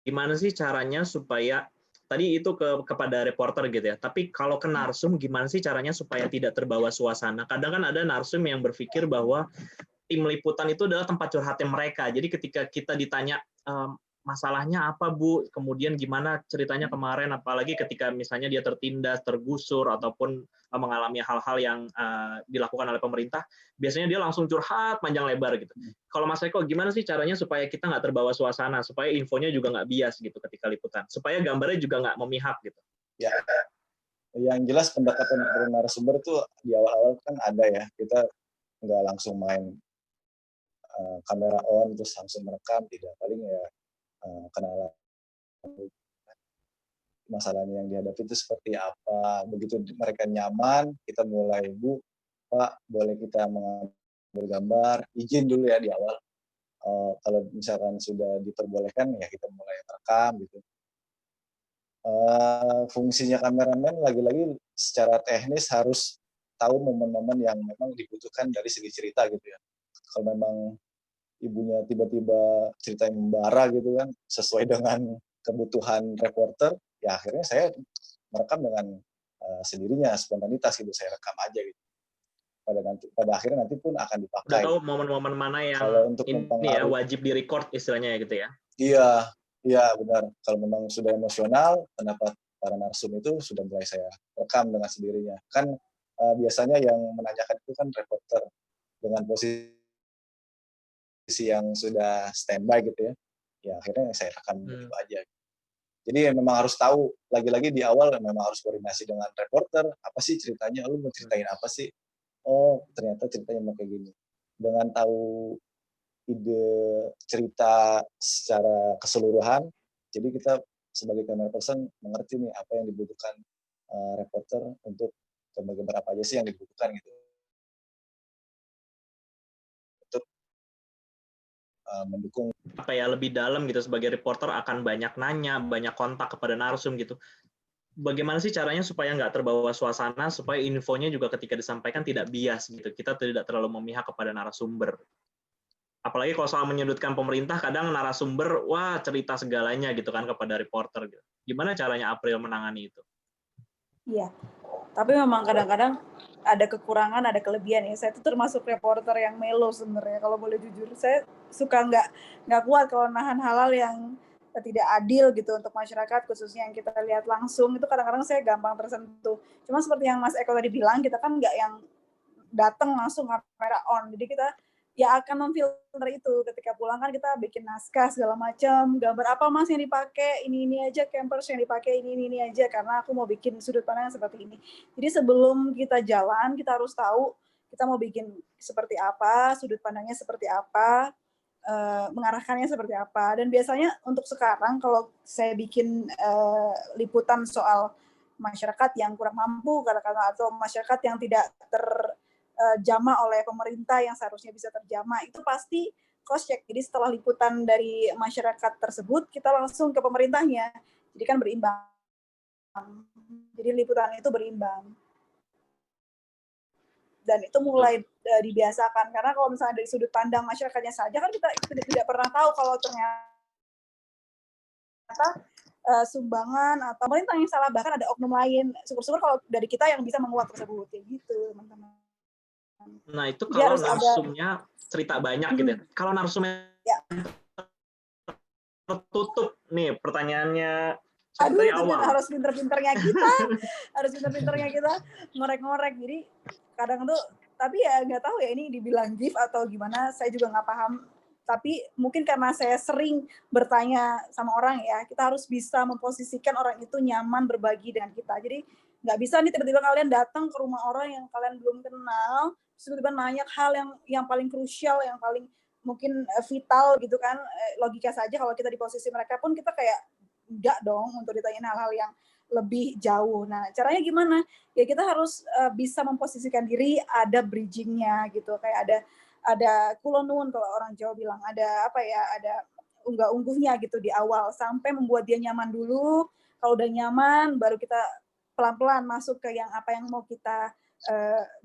Gimana sih caranya supaya tadi itu kepada reporter gitu ya. Tapi kalau ke narsum, gimana sih caranya supaya tidak terbawa suasana? Kadang kan ada narsum yang berpikir bahwa tim liputan itu adalah tempat curhatnya mereka. Jadi ketika kita ditanya masalahnya apa Bu, kemudian gimana ceritanya kemarin, apalagi ketika misalnya dia tertindas, tergusur, ataupun mengalami hal-hal yang dilakukan oleh pemerintah, biasanya dia langsung curhat panjang lebar gitu. Kalau Mas Eko, gimana sih caranya supaya kita nggak terbawa suasana, supaya infonya juga nggak bias gitu ketika liputan, supaya gambarnya juga nggak memihak gitu? Ya, yang jelas pendekatan dari narasumber itu di awal-awal kan ada ya, kita nggak langsung main kamera on terus langsung merekam, tidak, paling ya kenalan masalahnya yang dihadapi itu seperti apa. Begitu mereka nyaman, kita mulai, Bu, Pak, boleh kita mengambil gambar, izin dulu ya di awal. Kalau misalkan sudah diperbolehkan, ya kita mulai merekam gitu. Fungsinya kameramen lagi-lagi secara teknis harus tahu momen-momen yang memang dibutuhkan dari segi cerita gitu ya. Kalau memang ibunya tiba-tiba cerita yang membara gitu kan, sesuai dengan kebutuhan reporter, ya akhirnya saya merekam dengan sendirinya, spontanitas gitu, saya rekam aja gitu. Pada akhirnya nanti pun akan dipakai. Udah tahu momen-momen mana yang untuk ini ya wajib direcord istilahnya gitu ya? Iya benar. Kalau memang sudah emosional, pendapat para narsum itu sudah mulai saya rekam dengan sendirinya. Kan biasanya yang menanyakan itu kan reporter dengan posisi yang sudah standby gitu ya. Ya akhirnya saya rekam gitu aja. Jadi ya memang harus tahu, lagi-lagi di awal memang harus koordinasi dengan reporter, apa sih ceritanya, lu mau ceritain apa sih? Oh, ternyata ceritanya mau kayak gini. Dengan tahu ide cerita secara keseluruhan, jadi kita sebagai camera person mengerti nih apa yang dibutuhkan reporter untuk gambar-gambar apa aja sih yang dibutuhkan gitu. Untuk mendukung apa ya lebih dalam gitu, sebagai reporter akan banyak nanya, banyak kontak kepada narsum gitu. Bagaimana sih caranya supaya nggak terbawa suasana, supaya infonya juga ketika disampaikan tidak bias gitu, kita tidak terlalu memihak kepada narasumber. Apalagi kalau soal menyudutkan pemerintah, kadang narasumber wah cerita segalanya gitu kan kepada reporter gitu. Gimana caranya April menangani itu? Iya, tapi memang kadang-kadang ada kekurangan, ada kelebihan ya. Saya itu termasuk reporter yang melo sebenarnya. Kalau boleh jujur, saya suka nggak kuat kalau nahan hal-hal yang tidak adil gitu untuk masyarakat, khususnya yang kita lihat langsung, itu kadang-kadang saya gampang tersentuh. Cuma seperti yang Mas Eko tadi bilang, kita kan nggak yang datang langsung kamera on, jadi kita ya akan memfilter itu. Ketika pulang kan kita bikin naskah segala macam, gambar apa Mas yang dipakai, ini aja, campers yang dipakai ini aja, karena aku mau bikin sudut pandang seperti ini. Jadi sebelum kita jalan, kita harus tahu kita mau bikin seperti apa, sudut pandangnya seperti apa, mengarahkannya seperti apa. Dan biasanya untuk sekarang kalau saya bikin liputan soal masyarakat yang kurang mampu katakanlah, atau masyarakat yang tidak terjamah oleh pemerintah yang seharusnya bisa terjamah, itu pasti cross check. Jadi setelah liputan dari masyarakat tersebut, kita langsung ke pemerintahnya. Jadi kan berimbang. Jadi liputan itu berimbang. Dan itu mulai dibiasakan, karena kalau misalnya dari sudut pandang masyarakatnya saja kan kita tidak pernah tahu kalau ternyata sumbangan atau pemerintah yang salah, bahkan ada oknum lain. Syukur-syukur kalau dari kita yang bisa menguak tersebut, kayak gitu teman-teman. Nah itu kalau narsumnya cerita banyak gitu ya. Kalau narsumnya tertutup nih pertanyaannya. Aduh, itu harus pinter-pinternya kita, ngorek-ngorek. Jadi kadang tuh, tapi ya nggak tahu ya ini dibilang gift atau gimana, saya juga nggak paham. Tapi mungkin karena saya sering bertanya sama orang ya, kita harus bisa memposisikan orang itu nyaman berbagi dengan kita. Jadi nggak bisa nih tiba-tiba kalian datang ke rumah orang yang kalian belum kenal, tiba-tiba nanya hal yang paling krusial, yang paling mungkin vital gitu kan. Logika saja kalau kita di posisi mereka pun kita kayak enggak dong untuk ditanyain hal-hal yang lebih jauh. Nah, caranya gimana? Ya kita harus bisa memposisikan diri, ada bridging-nya gitu. Kayak ada kulonun kalau orang Jawa bilang, ada apa ya? Ada unggah-ungguhnya gitu di awal sampai membuat dia nyaman dulu. Kalau udah nyaman baru kita pelan-pelan masuk ke yang apa yang mau kita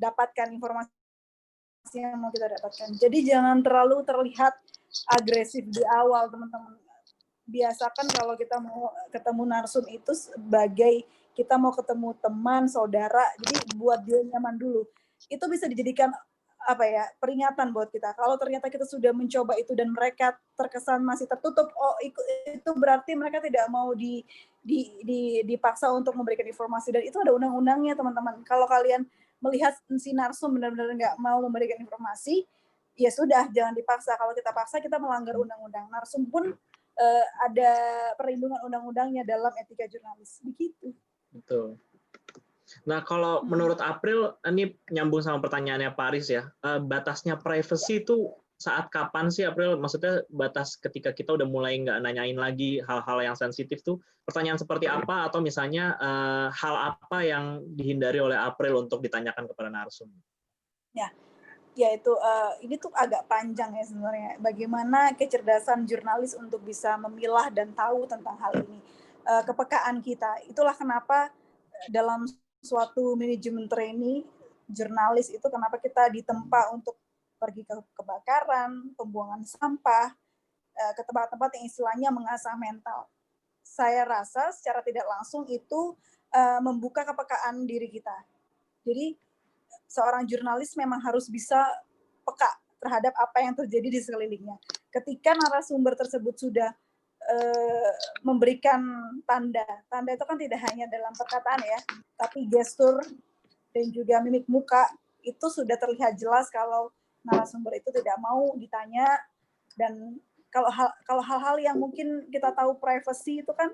dapatkan, informasi yang mau kita dapatkan. Jadi jangan terlalu terlihat agresif di awal, teman-teman. Biasakan kalau kita mau ketemu narsum itu sebagai kita mau ketemu teman, saudara, jadi buat dia nyaman dulu. Itu bisa dijadikan apa ya, peringatan buat kita. Kalau ternyata kita sudah mencoba itu dan mereka terkesan masih tertutup, oh itu berarti mereka tidak mau dipaksa untuk memberikan informasi, dan itu ada undang-undangnya, teman-teman. Kalau kalian melihat si narsum benar-benar nggak mau memberikan informasi, ya sudah, jangan dipaksa. Kalau kita paksa, kita melanggar undang-undang. Narsum pun ada perlindungan undang-undangnya dalam etika jurnalis. Begitu. Betul. Nah, kalau menurut April, ini nyambung sama pertanyaannya Paris ya, batasnya privacy itu saat kapan sih, April? Maksudnya batas ketika kita udah mulai nggak nanyain lagi hal-hal yang sensitif tuh, pertanyaan seperti apa, atau misalnya hal apa yang dihindari oleh April untuk ditanyakan kepada narsum? Ya itu ini tuh agak panjang ya sebenarnya. Bagaimana kecerdasan jurnalis untuk bisa memilah dan tahu tentang hal ini. Kepekaan kita. Itulah kenapa dalam suatu manajemen training jurnalis itu kenapa kita ditempa untuk pergi ke kebakaran, pembuangan sampah, ke tempat-tempat yang istilahnya mengasah mental. Saya rasa secara tidak langsung itu membuka kepekaan diri kita. Jadi seorang jurnalis memang harus bisa peka terhadap apa yang terjadi di sekelilingnya. Ketika narasumber tersebut sudah memberikan tanda itu kan tidak hanya dalam perkataan ya, tapi gestur dan juga mimik muka itu sudah terlihat jelas kalau narasumber itu tidak mau ditanya. Dan kalau hal-hal yang mungkin kita tahu privacy itu kan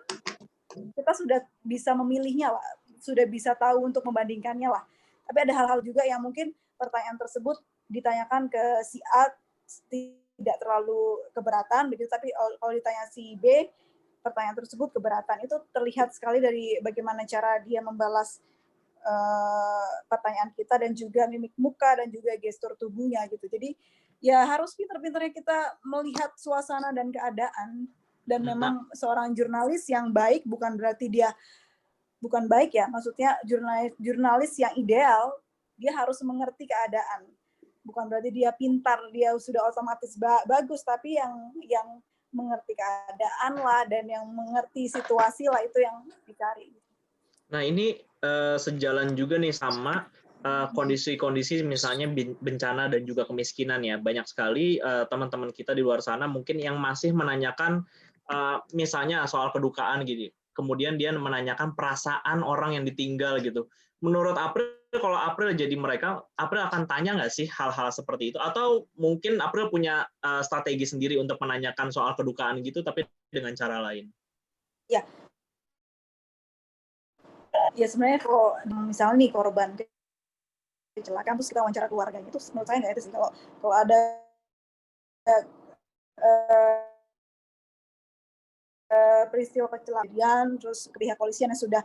kita sudah bisa memilihnya lah, sudah bisa tahu untuk membandingkannya lah. Tapi ada hal-hal juga yang mungkin pertanyaan tersebut ditanyakan ke si A tidak terlalu keberatan begitu, tapi kalau ditanya si B, pertanyaan tersebut keberatan. Itu terlihat sekali dari bagaimana cara dia membalas pertanyaan kita, dan juga mimik muka dan juga gestur tubuhnya gitu. Jadi ya harus pintar-pintarnya kita melihat suasana dan keadaan. Dan memang seorang jurnalis yang baik bukan berarti dia bukan baik ya, maksudnya jurnalis yang ideal dia harus mengerti keadaan. Bukan berarti dia pintar, dia sudah otomatis bagus, tapi yang mengerti keadaan lah dan yang mengerti situasi lah, itu yang dicari. Nah, ini sejalan juga nih sama kondisi-kondisi misalnya bencana dan juga kemiskinan ya. Banyak sekali teman-teman kita di luar sana mungkin yang masih menanyakan misalnya soal kedukaan gitu, kemudian dia menanyakan perasaan orang yang ditinggal gitu. Menurut April, kalau April jadi mereka, April akan tanya nggak sih hal-hal seperti itu? Atau mungkin April punya strategi sendiri untuk menanyakan soal kedukaan gitu, tapi dengan cara lain? Ya, sebenarnya kalau misalnya nih korban kecelakaan terus kita wawancara keluarganya, itu menurut saya nggak etis sih. Kalau ada peristiwa kecelakaan, terus pihak polisian yang sudah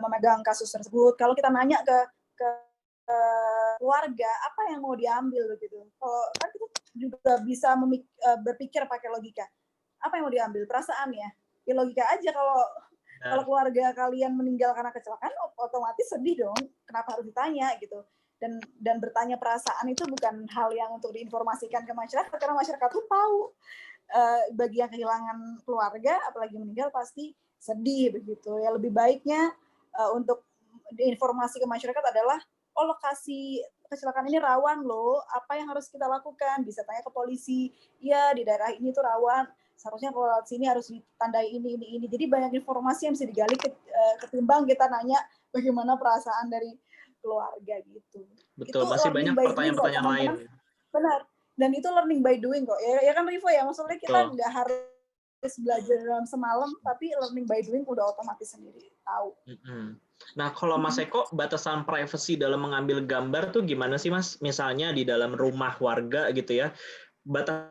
memegang kasus tersebut, kalau kita nanya ke keluarga apa yang mau diambil gitu, kalau kan kita juga bisa berpikir pakai logika, apa yang mau diambil, perasaan ya logika aja. Kalau keluarga kalian meninggal karena kecelakaan, otomatis sedih dong, kenapa harus ditanya gitu. Dan bertanya perasaan itu bukan hal yang untuk diinformasikan ke masyarakat, karena masyarakat tuh tahu bagi yang kehilangan keluarga, apalagi meninggal, pasti sedih begitu ya. Lebih baiknya untuk diinformasi ke masyarakat adalah, oh lokasi kecelakaan ini rawan loh, apa yang harus kita lakukan, bisa tanya ke polisi, ya di daerah ini tuh rawan, seharusnya kalau lewat sini harus ditandai ini. Jadi banyak informasi yang bisa digali ketimbang kita nanya bagaimana perasaan dari keluarga gitu. Betul, itu masih banyak pertanyaan-pertanyaan lain. Benar. Dan itu learning by doing kok. Ya kan Rivo ya, maksudnya kita nggak harus belajar dalam semalam, tapi learning by doing udah otomatis sendiri tahu. Nah, kalau Mas Eko, batasan privacy dalam mengambil gambar tuh gimana sih Mas? Misalnya di dalam rumah warga gitu ya, batas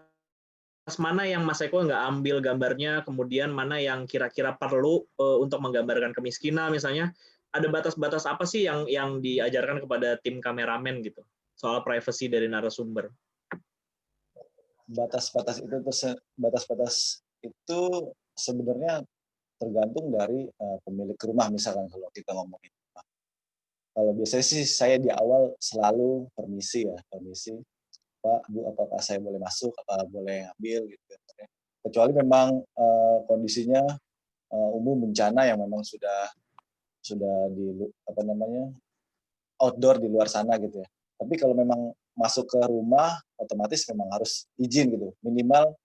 mana yang Mas Eko nggak ambil gambarnya, kemudian mana yang kira-kira perlu untuk menggambarkan kemiskinan misalnya, ada batas-batas apa sih yang diajarkan kepada tim kameramen gitu soal privacy dari narasumber? Batas-batas itu sebenarnya tergantung dari pemilik rumah, misalkan kalau kita ngomongin rumah. Kalau biasanya sih saya di awal selalu permisi, Pak, Bu, apakah saya boleh masuk, apa boleh ambil gitu. Kecuali memang kondisinya umum bencana yang memang sudah di outdoor di luar sana gitu ya. Tapi kalau memang masuk ke rumah, otomatis memang harus izin gitu, minimal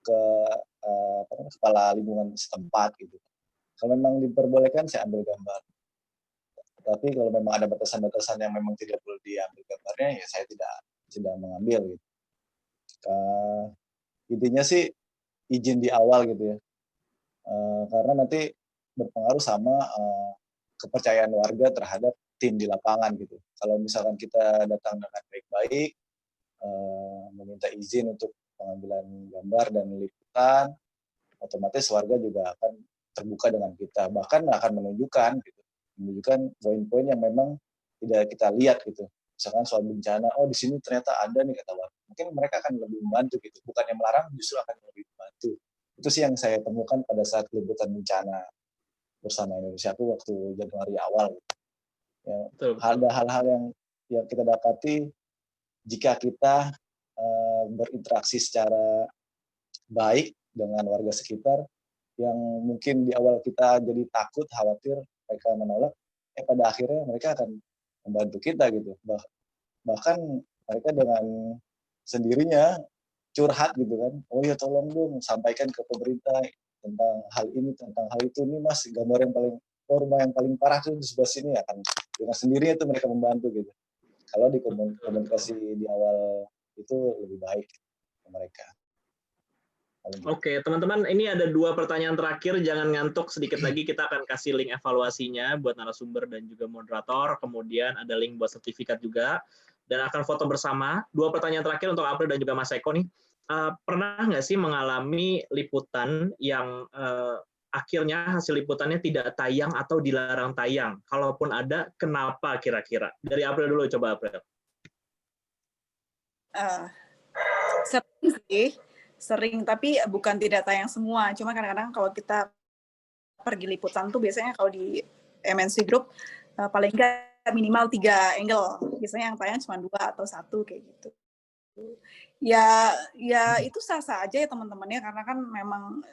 ke kepala lingkungan setempat gitu. Kalau memang diperbolehkan, saya ambil gambar. Tapi kalau memang ada batasan-batasan yang memang tidak boleh diambil gambarnya, ya saya tidak mengambil gitu. Intinya sih izin di awal gitu ya, karena nanti berpengaruh sama kepercayaan warga terhadap tim di lapangan gitu. Kalau misalkan kita datang dengan baik-baik, meminta izin untuk pengambilan gambar dan liputan, otomatis warga juga akan terbuka dengan kita, bahkan akan menunjukkan poin-poin yang memang tidak kita lihat gitu. Misalkan soal bencana, oh di sini ternyata ada nih kata warga. Mungkin mereka akan lebih membantu gitu, bukan yang melarang, justru akan lebih membantu. Itu sih yang saya temukan pada saat liputan bencana bersama Indonesia aku waktu Januari awal. Ya, ada hal-hal yang kita dapati jika kita berinteraksi secara baik dengan warga sekitar, yang mungkin di awal kita jadi takut, khawatir mereka menolak, pada akhirnya mereka akan membantu kita gitu. Bahkan mereka dengan sendirinya curhat gitu kan, oh ya tolong dong sampaikan ke pemerintah tentang hal ini, tentang hal itu nih Mas, gambar yang paling rumah yang paling parah tuh di sebelah sini, akan dengan sendirinya itu mereka membantu gitu. Kalau di komunikasi di awal itu lebih baik ke mereka. Oke, teman-teman, ini ada 2 pertanyaan terakhir, jangan ngantuk, sedikit lagi kita akan kasih link evaluasinya buat narasumber dan juga moderator, kemudian ada link buat sertifikat juga, dan akan foto bersama. 2 pertanyaan terakhir untuk April dan juga Mas Eko nih. Pernah nggak sih mengalami liputan yang akhirnya hasil liputannya tidak tayang atau dilarang tayang? Kalaupun ada, kenapa kira-kira? Dari April dulu, coba April. Sering, tapi bukan tidak tayang semua. Cuma kadang-kadang kalau kita pergi liputan tuh biasanya kalau di MNC Group paling nggak minimal 3 angle. Biasanya yang tayang cuma 2 atau 1 kayak gitu. Ya itu sah-sah aja ya teman-temannya, karena kan memang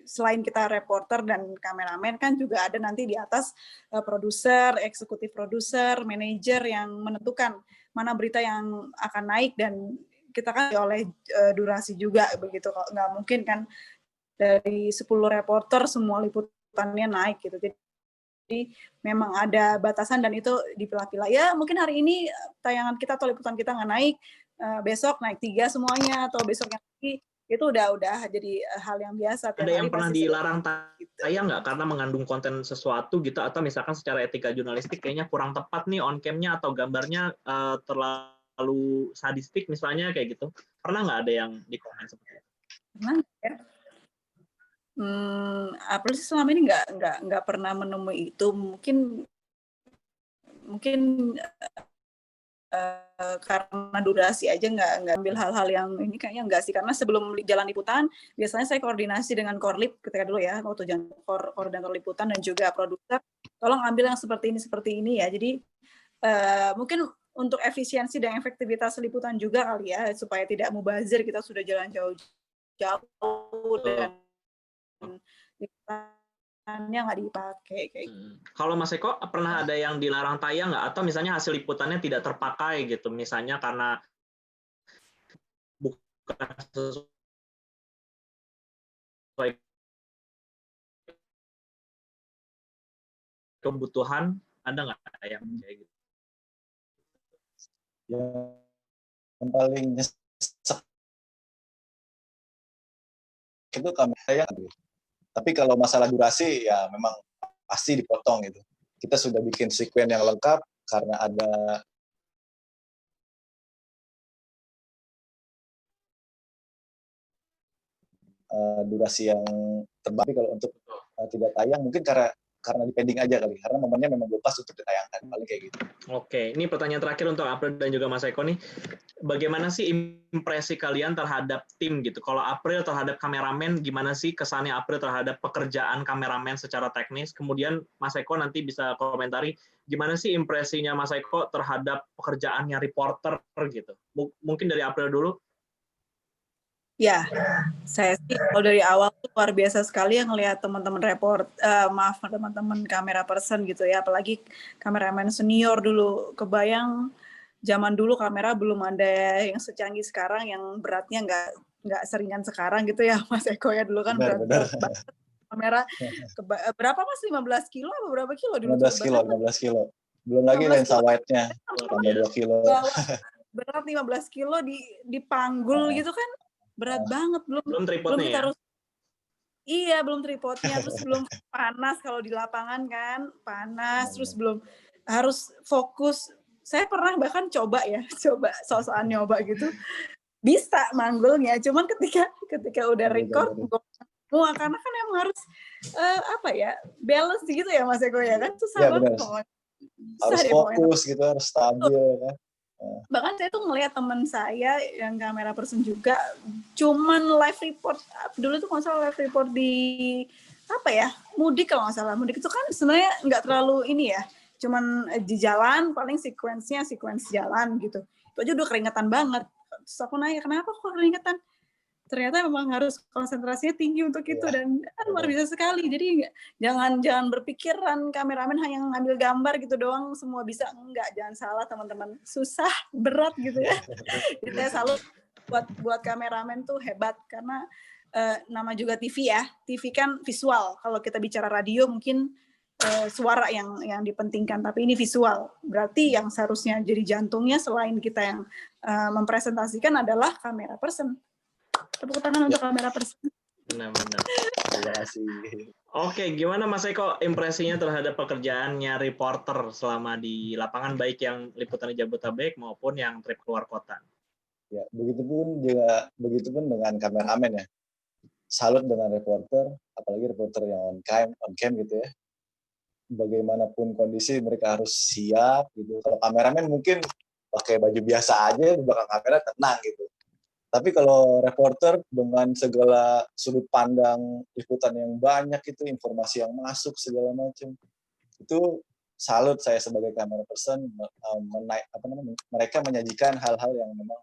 selain kita reporter dan kameramen kan juga ada nanti di atas produser, eksekutif produser, manajer yang menentukan mana berita yang akan naik dan kita kan oleh durasi juga begitu, kalau nggak mungkin kan dari 10 reporter semua liputannya naik gitu. Jadi memang ada batasan dan itu dipilah-pilah. Ya mungkin hari ini tayangan kita atau liputan kita nggak naik, besok naik 3 semuanya atau besoknya lagi, itu udah jadi hal yang biasa. Ada yang pernah dilarang tayang nggak karena mengandung konten sesuatu gitu, atau misalkan secara etika jurnalistik kayaknya kurang tepat nih on cam-nya atau gambarnya terlalu sadistik misalnya kayak gitu. Pernah nggak ada yang di komen seperti itu? Pernah ya. April sih selama ini nggak pernah menemui itu. Mungkin karena durasi aja nggak ambil hal-hal yang ini, kayaknya enggak sih, karena sebelum jalan liputan biasanya saya koordinasi dengan Korlip ketika dulu ya, waktu jalan koordinator liputan dan juga produser, tolong ambil yang seperti ini ya. Jadi mungkin untuk efisiensi dan efektivitas liputan juga kali ya, supaya tidak mubazir, kita sudah jalan jauh-jauh dan liputannya nggak dipakai kayak gitu. Kalau Mas Eko pernah ada yang dilarang tayang nggak, atau misalnya hasil liputannya tidak terpakai gitu, misalnya karena bukan sesuai kebutuhan, ada nggak yang kayak gitu? Yang paling nyesek itu kamera yang, tapi kalau masalah durasi ya memang pasti dipotong gitu. Kita sudah bikin sekuen yang lengkap karena ada durasi yang terbaik. Kalau untuk tidak tayang mungkin karena di pending aja kali, karena momennya memang belum pas untuk ditayangkan, paling kayak gitu. Oke, ini pertanyaan terakhir untuk April dan juga Mas Eko nih. Bagaimana sih impresi kalian terhadap tim gitu? Kalau April terhadap kameramen, gimana sih kesannya April terhadap pekerjaan kameramen secara teknis? Kemudian Mas Eko nanti bisa komentari gimana sih impresinya Mas Eko terhadap pekerjaannya reporter gitu. Mungkin dari April dulu. Ya, saya sih kalau dari awal tuh luar biasa sekali yang ngelihat teman-teman teman-teman kamera person gitu ya, apalagi kameramen senior dulu. Kebayang zaman dulu kamera belum ada yang secanggih sekarang, yang beratnya nggak seringan sekarang gitu ya, Mas Eko ya. Dulu kan berat banget kamera. Berapa Mas? 15 kilo atau berapa kilo dulu? 15 kilo. Belum lagi lensa wide-nya, tambah 2 kilo. Berat 15 kilo dipanggul gitu kan. Berat banget, belum tripodnya ya? Iya, belum tripodnya, terus belum panas kalau di lapangan kan, panas, terus belum harus fokus. Saya pernah bahkan coba sok-sokan nyoba gitu, bisa manggulnya, cuman ketika udah record, semua karena kan emang harus balance gitu ya Mas Eko ya kan, susah banget pokoknya. Harus fokus gitu, harus stabil kan. Bahkan saya tuh ngelihat teman saya yang kamera person juga, cuman live report dulu tuh, kalau salah live report di mudik, kalau nggak salah mudik itu kan sebenarnya nggak terlalu ini ya, cuman di jalan paling sequence jalan gitu, itu aja udah keringetan banget. Terus aku nanya, kenapa kok keringetan? Ternyata memang harus konsentrasinya tinggi untuk itu, dan luar biasa sekali. Jadi jangan berpikiran kameramen hanya ngambil gambar gitu doang semua bisa, enggak, jangan salah teman-teman, susah, berat gitu ya. Jadi saya salut buat kameramen tuh hebat, karena nama juga TV ya, TV kan visual. Kalau kita bicara radio mungkin suara yang dipentingkan, tapi ini visual. Berarti yang seharusnya jadi jantungnya selain kita yang mempresentasikan adalah kamera person. Tepuk tangan untuk kamera person. Benar. Terima kasih. Oke, gimana Mas Eko impresinya terhadap pekerjaannya reporter selama di lapangan, baik yang liputan di Jabodetabek maupun yang trip keluar kota? Ya, begitupun dengan kameramen ya. Salut dengan reporter, apalagi reporter yang on cam gitu ya. Bagaimanapun kondisi mereka harus siap gitu. Kalau kameramen mungkin pakai baju biasa aja di belakang kamera tenang gitu. Tapi kalau reporter dengan segala sudut pandang liputan yang banyak, itu informasi yang masuk segala macam, itu salut saya sebagai kamera person. Mereka menyajikan hal-hal yang memang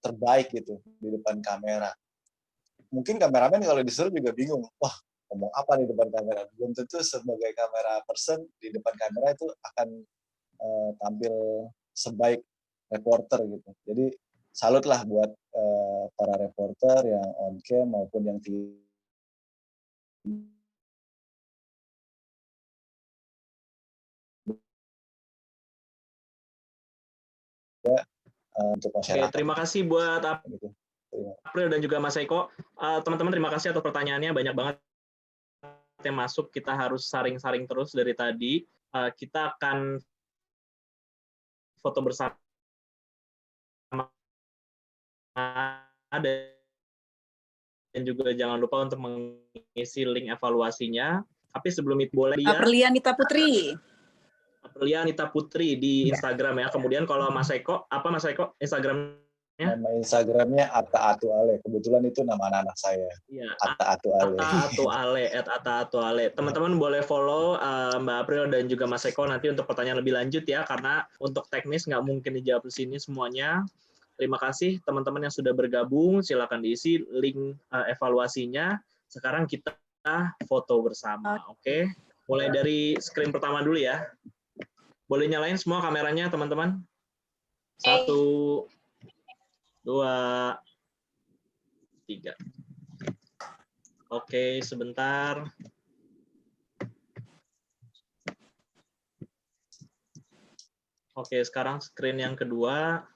terbaik gitu di depan kamera. Mungkin kameramen kalau disuruh juga bingung, wah ngomong apa di depan kamera. Belum tentu sebagai kamera person di depan kamera itu akan tampil sebaik reporter gitu. Jadi salut lah buat para reporter yang on cam maupun yang tidak untuk masyarakat. Oke, terima kasih buat Gitu. April dan juga Mas Eko. Teman-teman terima kasih atas pertanyaannya, banyak banget yang masuk. Kita harus saring-saring terus dari tadi. Kita akan foto bersama dan juga jangan lupa untuk mengisi link evaluasinya. Tapi sebelum itu boleh ya. Aprilianita Putri. Aprilianita Putri di Instagram ya. Kemudian kalau Mas Eko, apa Mas Eko Instagramnya? Nama Instagramnya Atta Atu Ale. Kebetulan itu nama anak saya. Iya, Atta Atu Ale. Atta Atu Ale. Teman-teman boleh follow Mbak April dan juga Mas Eko nanti untuk pertanyaan lebih lanjut ya, karena untuk teknis nggak mungkin dijawab di sini semuanya. Terima kasih teman-teman yang sudah bergabung. Silakan diisi link evaluasinya. Sekarang kita foto bersama, oke? Mulai dari screen pertama dulu ya. Boleh nyalain semua kameranya teman-teman? 1, 2, 3. Oke, sebentar. Oke, sekarang screen yang kedua.